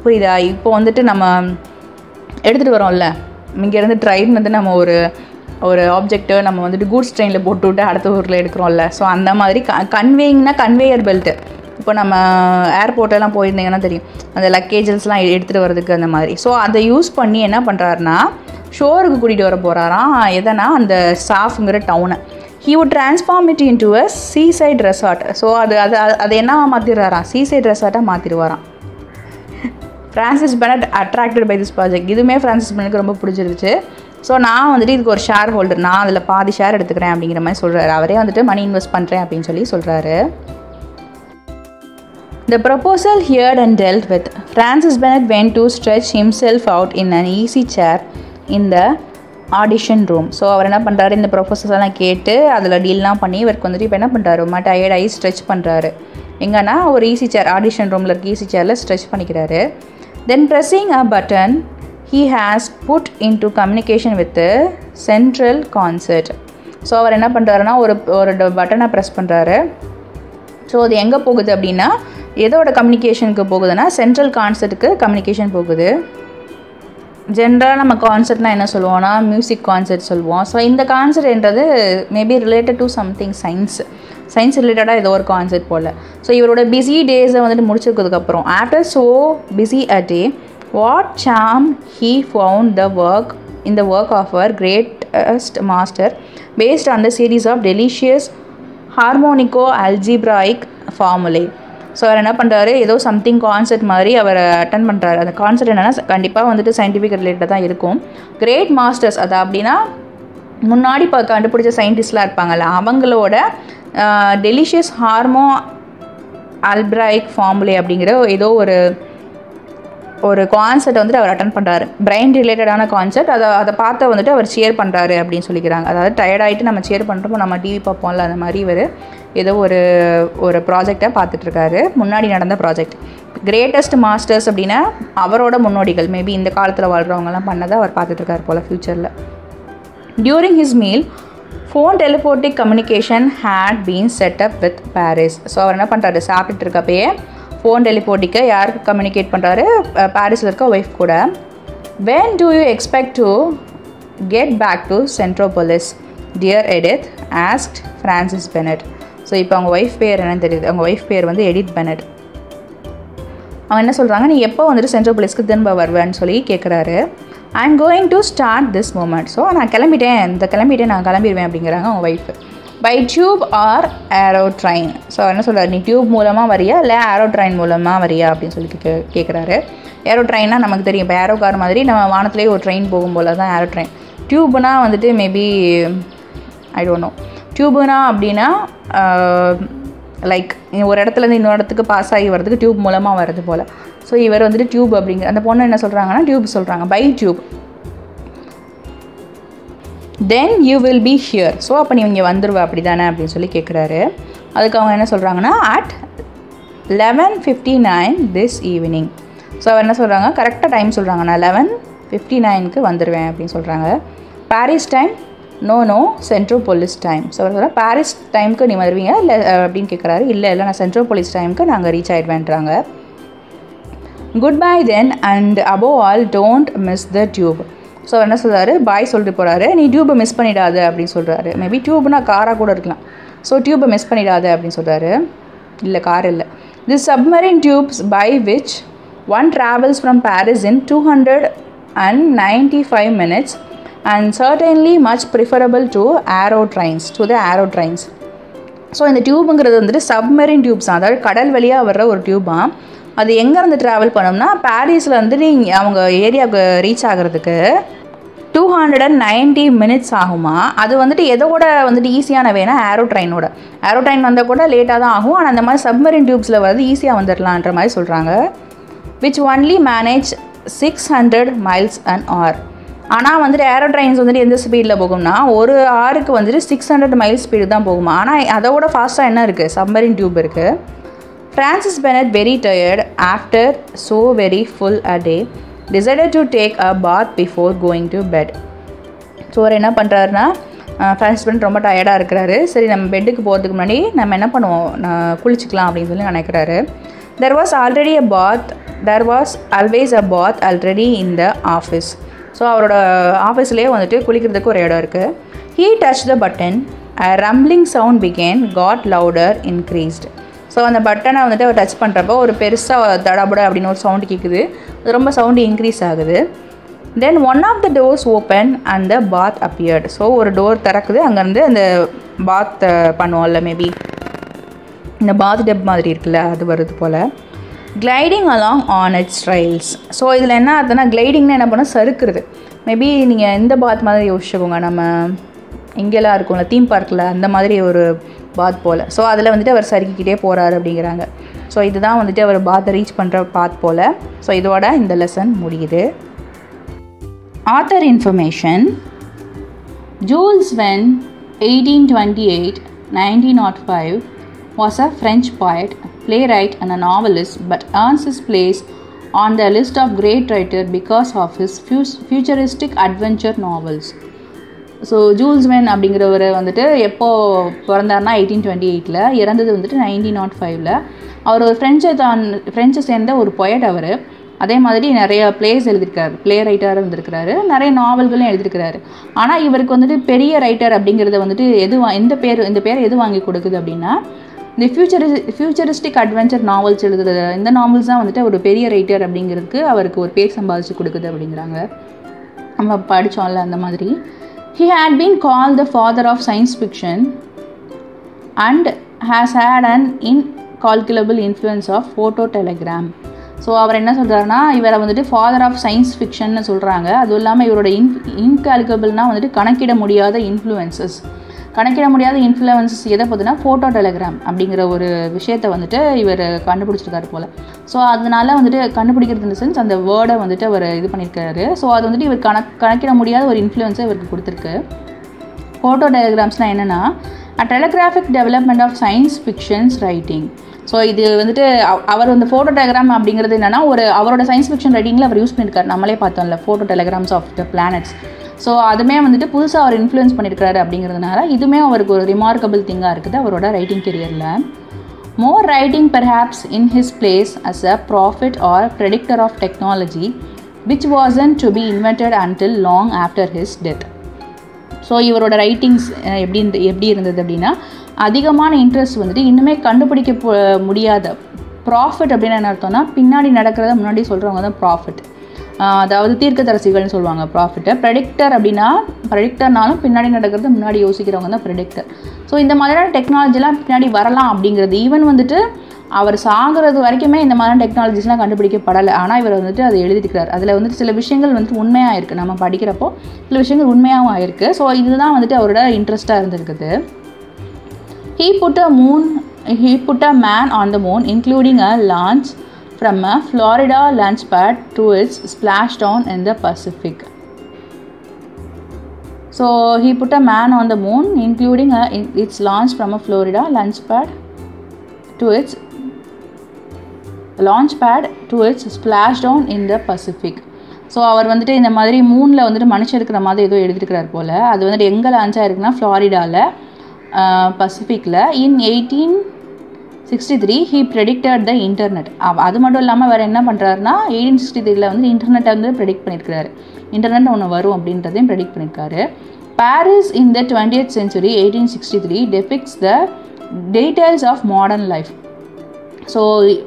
புரியுதா? இப்போ வந்துட்டு நம்ம எடுத்துகிட்டு வரோம்ல, இங்கேருந்து ட்ரெயின் வந்து நம்ம ஒரு ஆப்ஜெக்ட்டு நம்ம வந்துட்டு கூட்ஸ் ட்ரெயினில் போட்டு விட்டு அடுத்த ஊரில் எடுக்கிறோம்ல. ஸோ அந்த மாதிரி கன்வேயிங்னா கன்வேயர் பெல்ட்டு. இப்போ நம்ம ஏர்போர்ட்டெல்லாம் போயிருந்தீங்கன்னா தெரியும், அந்த லக்கேஜஸ்லாம் எடுத்துகிட்டு வரதுக்கு அந்த மாதிரி. ஸோ அதை யூஸ் பண்ணி என்ன பண்ணுறாருனா, ஷோருக்கு கூட்டிகிட்டு வர போகிறாராம். எதனா அந்த சாஃப்ங்கிற டவுனை. He would transform it into a seaside resort. So அது என்னவா மாற்றிடுறாராம், சீசைட் ரெசார்ட்டாக மாற்றிடுவாராம். Francis Bennett attracted by this project. இதுவுமே ஃப்ரான்சிஸ் பெனட்க்கு ரொம்ப பிடிச்சிருச்சு. ஸோ நான் வந்துட்டு இதுக்கு ஒரு ஷேர் ஹோல்டர், நான் அதில் பாதி ஷேர் எடுத்துக்கிறேன் அப்படிங்கிற மாதிரி சொல்கிறாரு. அவரே வந்துட்டு மணி இன்வெஸ்ட் பண்ணுறேன் அப்படின்னு சொல்லி சொல்கிறாரு. The proposal heard and dealt with. Francis Bennett went to stretch himself out in an easy chair in the audition room. So அவர் என்ன பண்ணுறாரு, இந்த ப்ரொபோசல்லாம் கேட்டு அதில் டீல்லாம் பண்ணி இவருக்கு வந்துட்டு இப்போ என்ன பண்ணுறாரு, ரொம்ப டயர்டாகி ஸ்ட்ரெச் பண்ணுறாரு. எங்கன்னா ஒரு ஈஸி சேர், ஆடிஷன் ரூமில் இருக்க ஈஸி சேரில் ஸ்ட்ரெச் பண்ணிக்கிறாரு. Then pressing a button, he has put into communication with the central concert. So அவர் என்ன பண்ணுறாருன்னா, ஒரு பட்டனை ப்ரெஸ் பண்ணுறாரு. ஸோ அது எங்கே போகுது அப்படின்னா, எதோட கம்யூனிகேஷனுக்கு போகுதுன்னா சென்ட்ரல் கான்சர்ட்டுக்கு கம்யூனிகேஷன் போகுது. ஜென்ரலாக நம்ம கான்சர்ட்னால் என்ன சொல்லுவோம்னா மியூசிக் கான்சர்ட் சொல்லுவோம். ஸோ இந்த கான்சர்ட்ன்றது maybe related to something science ரிலேட்டடாக ஏதோ ஒரு கான்செப்ட் போல். ஸோ இவரோட பிஸி டேஸை வந்துட்டு முடிச்சிருக்கிறதுக்கப்புறம், after so busy a day, what charm he found the work of our greatest master based on the series of delicious harmonico algebraic formulae. So அவர் என்ன பண்ணுறாரு, ஏதோ சம்திங் கான்செர்ட் மாதிரி அவர் அட்டன் பண்ணுறாரு. அந்த கான்செர்ட் என்னென்னா கண்டிப்பாக வந்துட்டு சயின்டிஃபிக் ரிலேட்டடாக தான் இருக்கும். கிரேட் மாஸ்டர்ஸ் அது அப்படின்னா முன்னாடி கண்டுபிடிச்ச சயின்டிஸ்ட்லாம் இருப்பாங்கள்ல, அவங்களோட டெலிஷியஸ் ஹார்மோ அல்பிராயிக் ஃபார்முலே அப்படிங்கிற ஏதோ ஒரு ஒரு கான்செர்ட் வந்துட்டு அவர் அட்டன் பண்ணுறாரு, பிரெயின் ரிலேட்டடான கான்செர்ட். அதை பார்த்து வந்துட்டு அவர் சேர் பண்ணுறாரு அப்படின்னு சொல்லிக்கிறாங்க. அதாவது டயர்டாகிட்டு நம்ம சேர் பண்ணுறப்போ நம்ம டிவி பார்ப்போம்ல, அந்த மாதிரி இவர் ஏதோ ஒரு ப்ராஜெக்டை பார்த்துட்ருக்காரு, முன்னாடி நடந்த ப்ராஜெக்ட். கிரேட்டஸ்ட் மாஸ்டர்ஸ் அப்படின்னா அவரோட முன்னோடிகள், மேபி இந்த காலத்தில் வாழ்கிறவங்கலாம் பண்ணதை அவர் பார்த்துட்ருக்காரு போல் ஃப்யூச்சரில். During his meal phone telephotic communication had been set up with Paris. So அவர் என்ன பண்ணுறாரு, சாப்பிட்டுட்டு இருக்கப்பயே ஃபோன் டெலிபோட்டிக்கை யாருக்கு கம்யூனிகேட் பண்ணுறாரு, பாரிஸில் இருக்க ஒய்ஃப் கூட. When do you expect to get back to Centropolis dear Edith asked Francis Bennett. So இப்போ அவங்க ஒய்ஃப் பேர் என்னன்னு தெரியுது, அவங்க ஒய்ஃப் பேர் வந்து எடித் பெனட். அவங்க என்ன சொல்கிறாங்க, நீ எப்போ வந்துட்டு சென்ட்ரோபோலிஸ்க்கு திரும்ப வருவேன்னு சொல்லி கேட்குறாரு. I am going to start this moment. So நான் கிளம்பிட்டேன் நான் கிளம்பிடுவேன் அப்படிங்கிறாங்க அவங்க wife. By tube or aero train. So என்ன சொல்கிறார், நீ டியூப் மூலமாக வரியா இல்லை ஏரோ ட்ரெயின் மூலமாக வரியா அப்படின்னு சொல்லி கேட்குறாரு. ஏரோ ட்ரெயின்னா நமக்கு தெரியும், இப்போ ஏரோ கார் மாதிரி நம்ம வானத்துலேயே ஒரு ட்ரெயின் போகும் போல தான் ஏரோ ட்ரெயின். டியூப்னா வந்துட்டு மேபி ஐ டோன்ட் நோ. டியூப்னா அப்படின்னா லைக் ஒரு இடத்துலேருந்து இன்னொரு இடத்துக்கு பாஸ் ஆகி வர்றதுக்கு டியூப் மூலமாக வர்றது போல். ஸோ இவர் வந்துட்டு டியூப் அப்படிங்கிற அந்த பொண்ணு என்ன சொல்கிறாங்கன்னா டியூப் சொல்கிறாங்க, by tube. Then you will be here. So அப்போ நீ இங்கே வந்துடுவ அப்படி தானே அப்படின்னு சொல்லி கேட்குறாரு. அதுக்கு அவங்க என்ன சொல்கிறாங்கன்னா அட் 11:59 திஸ் ஈவினிங். ஸோ அவர் என்ன சொல்கிறாங்க, கரெக்டாக டைம் சொல்கிறாங்க, நான் 11:59க்கு வந்துடுவேன் அப்படின்னு சொல்கிறாங்க. Paris time no Centropolis time. So அவர் சொல்கிறார், பாரிஸ் டைமுக்கு நீ வருவீங்க இல்லை அப்படின்னு கேட்குறாரு. இல்லை நான் சென்ட்ரோபோலிஸ் டைமுக்கு நாங்கள் ரீச் ஆகிடுவேன்றாங்க. Goodbye then and above all don't miss the tube. So என்ன சொல்கிறாரு, பாய் சொல்லிட்டு போகிறாரு, நீ டியூப்பை மிஸ் பண்ணிடாத அப்படின்னு சொல்கிறாரு. மேபி டியூப்னா காராக கூட இருக்கலாம். ஸோ டியூப்பை மிஸ் பண்ணிடாத அப்படின்னு சொல்கிறாரு. இல்லை கார் இல்லை. This submarine tubes by which one travels from Paris in 295 minutes and certainly much preferable to the arrow trains. So இந்த டியூப்புங்கிறது வந்துட்டு சப்மரீன் டியூப்ஸ் தான், அதாவது கடல் வழியாக வர்ற ஒரு டியூப்பாக. அது எங்கேருந்து ட்ராவல் பண்ணோம்னா பாரிஸில் வந்துட்டு அவங்க ஏரியாவுக்கு ரீச் ஆகிறதுக்கு 290 minutes ஆகுமா. அது வந்துட்டு எதோட வந்துட்டு ஈஸியான வேணா ஏரோ ட்ரெயினோட. ஏரோ ட்ரெயின் வந்தால் கூட லேட்டாக தான் ஆகும், ஆனால் அந்த மாதிரி சப்மரீன் டியூப்ஸில் வந்து ஈஸியாக வந்துடலான்ற மாதிரி சொல்கிறாங்க. Which only manage 600 miles an hour. ஆனால் வந்துட்டு ஏரோ ட்ரெயின்ஸ் வந்துட்டு எந்த ஸ்பீடில் போகும்னா ஒரு ஹவருக்கு வந்துட்டு 600 miles ஸ்பீடு தான் போகுமா. ஆனால் அதோட ஃபாஸ்ட்டாக என்ன இருக்குது, சப்மரீன் டியூப் இருக்குது. Francis Bennett, very tired after so very full a day, decided to take a bath before going to bed. So அவர் என்ன பண்ணுறாருன்னா, ஃப்ரான்சிஸ் பெனட் ரொம்ப டயர்டாக இருக்கிறாரு. சரி நம்ம பெட்டுக்கு போகிறதுக்கு முன்னாடி நம்ம என்ன பண்ணுவோம், குளிச்சிக்கலாம் அப்படின்னு சொல்லி நினைக்கிறாரு. There was always a bath already in the office. So அவரோட ஆஃபீஸ்லேயே வந்துட்டு குளிக்கிறதுக்கு ஒரு இடம் இருக்குது. He touched the button. A rumbling sound got louder, increased. So அந்த பட்டனை வந்துட்டு அவர் டச் பண்ணுறப்போ ஒரு பெருசாக தடபட அப்படின்னு ஒரு சவுண்டு கேட்குது. அது ரொம்ப சவுண்டு இன்க்ரீஸ் ஆகுது. Then one of the doors open and the bath appeared. So ஒரு டோர் திறக்குது, அங்கேருந்து அந்த பாத் பண்ணுவோம்ல, மேபி இந்த பாத் டப் மாதிரி இருக்குல்ல, அது வருது போல். Gliding along on its trails. So இதில் என்ன ஆகுதுன்னா, கிளைடிங்னா என்ன பண்ணால் சறுக்குறது. மேபி நீங்கள் இந்த பாத் மாதிரி யோசிச்சுக்கோங்க, நம்ம இங்கெல்லாம் இருக்கும்ல தீம் பார்க்கில் அந்த மாதிரி ஒரு பாத் போல். ஸோ அதில் வந்துட்டு அவர் சறுக்கிக்கிட்டே போகிறாரு அப்படிங்கிறாங்க. ஸோ இதுதான் வந்துட்டு அவர் பாத்தை ரீச் பண்ணுற பாத் போல். ஸோ இதோட இந்த லெசன் முடியுது. Author information. Jules Verne 1828-1905 was a French poet, playwright and a novelist, but earns his place on the list of great writers because of his futuristic adventure novels. So Jules Verne அப்படிங்கிறவர் வந்துட்டு எப்போது பிறந்தார்னா 1828, இறந்தது வந்துட்டு 1905. அவர் ஒரு ஃப்ரெஞ்சை சேர்ந்த ஒரு poet அவர். அதே மாதிரி நிறைய பிளேஸ் எழுதியிருக்காரு, பிளே ரைட்டராக இருந்திருக்கிறாரு, நிறைய நாவல்களும் எழுதியிருக்கிறாரு. ஆனால் இவருக்கு வந்துட்டு பெரிய ரைட்டர் அப்படிங்கிறத வந்துட்டு இந்த பேர் எது வாங்கி கொடுக்குது அப்படின்னா, இந்த ஃபியூச்சரிஸ்டிக் அட்வென்ச்சர் நாவல்ஸ் எழுதுகிற இந்த நாவல்ஸ் தான் வந்துட்டு ஒரு பெரிய ரைட்டர் அப்படிங்கிறதுக்கு அவருக்கு ஒரு பேர் சம்பாதிச்சு கொடுக்குது அப்படிங்கிறாங்க. நம்ம படித்தோம்ல அந்த மாதிரி. He had been called the father of science fiction and has had an incalculable influence of phototelegram. So அவர் என்ன சொல்கிறாருன்னா, இவரை வந்துட்டு ஃபாதர் ஆஃப் சயின்ஸ் ஃபிக்ஷன்னு சொல்கிறாங்க. அதுவும் இல்லாமல் இவரோட இன்கால்குலபிள்னால் வந்துட்டு கணக்கிட முடியாத இன்ஃப்ளூயன்சஸ். கணக்கிட முடியாத இன்ஃப்ளூயன்ஸ் எதை பார்த்தினா ஃபோட்டோ டெலிகிராம் அப்படிங்கிற ஒரு விஷயத்தை வந்துட்டு இவர் கண்டுபிடிச்சிருக்காரு போல். ஸோ அதனால வந்துட்டு கண்டுபிடிக்கிறது இந்த சென்ஸ் அந்த வேர்டை வந்துட்டு அவர் இது பண்ணியிருக்காரு. ஸோ அது வந்துட்டு இவர் கணக்கிட முடியாத ஒரு இன்ஃப்ளூயன்ஸை இவருக்கு கொடுத்துருக்கு. ஃபோட்டோ டெலிகிராம்ஸ்னால் என்னென்னா a telegraphic development of science fictions writing. So இது வந்துட்டு அவர் வந்து ஃபோட்டோ டெலிகிராம் அப்படிங்கிறது என்னென்னா அவரோட சயின்ஸ் ஃபிக்ஷன் ரைட்டிங்கில் அவர் யூஸ் பண்ணியிருக்காரு. நம்மளே பார்த்தோம்ல photo telegrams of the planets. So அதுவுமே வந்துட்டு புதுசாக அவர் இன்ஃப்ளூயன்ஸ் பண்ணியிருக்காரு அப்படிங்கிறதுனால இதுவுமே அவருக்கு ஒரு ரிமார்க்கபிள் திங்காக இருக்குது அவரோட ரைட்டிங் கெரியரில். More writing perhaps in his place as a prophet or predictor of technology which wasn't to be invented until long after his death. So இவரோட ரைட்டிங்ஸ் எப்படி இருந்தது அப்படின்னா அதிகமான இன்ட்ரெஸ்ட் வந்துட்டு இன்னுமே கண்டுபிடிக்க முடியாத ப்ராஃபிட் அப்படின்னு என்ன அர்த்தம்னா பின்னாடி நடக்கிறத முன்னாடி சொல்கிறவங்க தான் ப்ராஃபிட். அதாவது தீர்க்கதரிசிகள்னு சொல்லுவாங்க ப்ராஃபிட்டை. ப்ரெடிக்டர் அப்படின்னா ப்ரெடிக்டர்னாலும் பின்னாடி நடக்கிறது முன்னாடி யோசிக்கிறவங்க தான் ப்ரெடிக்டர். ஸோ இந்த மாதிரியான டெக்னாலஜிலாம் பின்னாடி வரலாம் அப்படிங்கிறது ஈவன் வந்துட்டு அவர் சாகிறது வரைக்குமே இந்த மாதிரியான டெக்னாலஜிஸ்லாம் கண்டுபிடிக்கப்படலை. ஆனால் இவர் வந்துட்டு அதை எழுதிக்கிறார். அதில் வந்துட்டு சில விஷயங்கள் வந்துட்டு உண்மையாக இருக்குது. நம்ம படிக்கிறப்போ சில விஷயங்கள் உண்மையாகவும் ஆயிருக்கு. ஸோ இதுதான் வந்துட்டு அவரோட இன்ட்ரெஸ்ட்டாக இருந்திருக்குது. He put a man on the moon, including a launch from a Florida launch pad to its splashdown in the Pacific. So he put a man on the moon, including its launch from a Florida launch pad to its splashdown in the Pacific. So அவர் வந்துட்டு இந்த மாதிரி மூணில் வந்துட்டு மனுஷன் இருக்கிற மாதிரி ஏதோ எழுதியிருக்கிறார் போல். அது வந்துட்டு எங்கே லான்ச் ஆகிருக்குன்னா ஃப்ளாரிடாவில் பசிஃபிக்கில். In 1863 he predicted the internet. அது மட்டும் இல்லாமல் வேறு என்ன பண்ணுறாருனா 1863 வந்து இன்டர்நெட்டை வந்து ப்ரெடிக்ட் பண்ணியிருக்கிறாரு. இன்டர்நெட் ஒன்று வரும் அப்படின்றதையும் ப்ரெடிக்ட் பண்ணியிருக்காரு. Paris in the 20th century 1863 depicts the details of modern life. So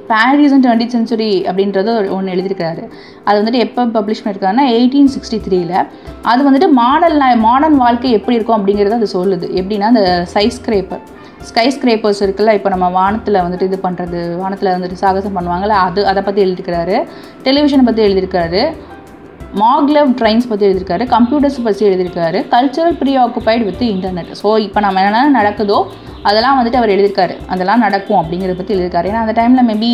Paris in 20th century அப்படின்றது ஒன்று எழுதியிருக்காரு. அது வந்துட்டு எப்போ பப்ளிஷ் பண்ணியிருக்காருன்னா 1863. அது வந்துட்டு மாடர்ன் வாழ்க்கை எப்படி இருக்கும் அப்படிங்கிறது அது சொல்லுது. எப்படின்னா அந்த ஸ்கை ஸ்க்ரேப்பர்ஸ் இருக்குல்ல, இப்போ நம்ம வானத்தில் வந்துட்டு இது பண்ணுறது, வானத்தில் வந்துட்டு சாகசம் பண்ணுவாங்கள்ல, அதை பற்றி எழுதியிருக்கிறாரு. டெலிவிஷனை பற்றி எழுதியிருக்காரு. மாக்லெவ் ட்ரெயின்ஸ் பற்றி எழுதியிருக்காரு. கம்ப்யூட்டர்ஸ் பற்றி எழுதியிருக்காரு. Cultural preoccupied with internet. So இப்போ நம்ம என்னென்ன நடக்குதோ அதெல்லாம் வந்துட்டு அவர் எழுதியிருக்காரு. அதெல்லாம் நடக்கும் அப்படிங்கிறத பற்றி எழுதியிருக்காரு. ஏன்னா அந்த டைமில் மேபி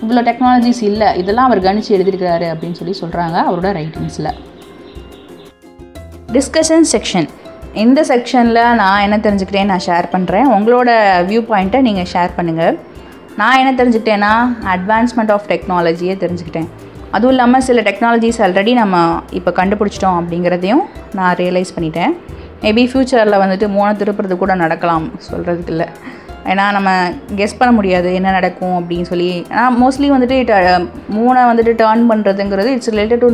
இவ்வளோ டெக்னாலஜிஸ் இல்லை, இதெல்லாம் அவர் கணிச்சு எழுதியிருக்காரு அப்படின்னு சொல்லி சொல்கிறாங்க அவரோட ரைட்டிங்ஸில். Discussion section. இந்த செக்ஷனில் நான் என்ன தெரிஞ்சுக்கிட்டேன் நான் ஷேர் பண்ணுறேன். உங்களோட வியூ பாயிண்ட்டை நீங்கள் ஷேர் பண்ணுங்கள். நான் என்ன தெரிஞ்சுக்கிட்டேன்னா அட்வான்ஸ்மெண்ட் ஆஃப் டெக்னாலஜியை தெரிஞ்சுக்கிட்டேன். அதுவும் இல்லாமல் சில டெக்னாலஜிஸ் ஆல்ரெடி நம்ம இப்போ கண்டுபிடிச்சிட்டோம் அப்படிங்கிறதையும் நான் ரியலைஸ் பண்ணிட்டேன். மேபி ஃப்யூச்சரில் வந்துட்டு மூணை திருப்புறது கூட நடக்கலாம், சொல்கிறதுக்கு இல்லை. ஏன்னா நம்ம கெஸ் பண்ண முடியாது என்ன நடக்கும் அப்படின்னு சொல்லி. ஆனால் மோஸ்ட்லி வந்துட்டு மூணை வந்துட்டு டேர்ன் பண்ணுறதுங்கிறது இட்ஸ் ரிலேட்டட் டு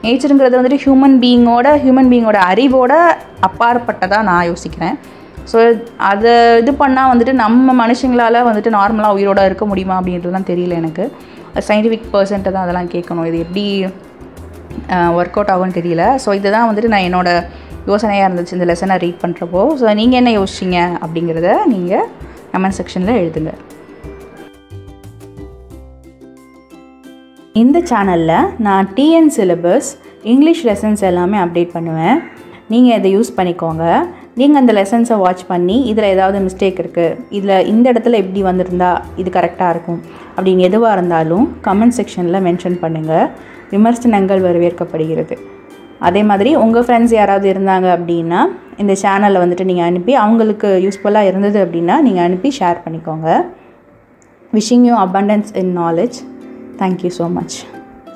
நேச்சருங்கிறது வந்துட்டு ஹியூமன் பீயிங்கோட அறிவோட அப்பாற்பட்டதாக நான் யோசிக்கிறேன். ஸோ அதை இது பண்ணால் வந்துட்டு நம்ம மனுஷங்களால் வந்துட்டு நார்மலாக உயிரோடு இருக்க முடியுமா அப்படின்றதுலாம் தெரியல எனக்கு. சயின்டிஃபிக் பர்சன்ட்டை தான் அதெல்லாம் கேட்கணும். இது எப்படி ஒர்க் அவுட் ஆகும்னு தெரியல. ஸோ இதுதான் வந்துட்டு நான் என்னோடய யோசனையாக இருந்துச்சு இந்த லெசனை ரீட் பண்ணுறப்போ. ஸோ நீங்கள் என்ன யோசிச்சிங்க அப்படிங்கிறத நீங்கள் கமெண்ட் செக்ஷனில் எழுதுங்க. இந்த சேனலில் நான் டிஎன் சிலபஸ் இங்கிலீஷ் லெசன்ஸ் எல்லாமே அப்டேட் பண்ணுவேன். நீங்கள் இதை யூஸ் பண்ணிக்கோங்க. நீங்கள் அந்த லெசன்ஸை வாட்ச் பண்ணி இதில் ஏதாவது மிஸ்டேக் இருக்குது, இதில் இந்த இடத்துல எப்படி வந்திருந்தா இது கரெக்டாக இருக்கும் அப்படின்னு எதுவாக இருந்தாலும் கமெண்ட் செக்ஷனில் மென்ஷன் பண்ணுங்கள். விமர்சனங்கள் வரவேற்கப்படுகிறது. அதே மாதிரி உங்கள் ஃப்ரெண்ட்ஸ் யாராவது இருந்தாங்க அப்படின்னா இந்த சேனலில் வந்துட்டு நீங்கள் அனுப்பி அவங்களுக்கு யூஸ்ஃபுல்லாக இருந்தது அப்படின்னா நீங்கள் அனுப்பி ஷேர் பண்ணிக்கோங்க. Wishing you abundance in knowledge. Thank you so much.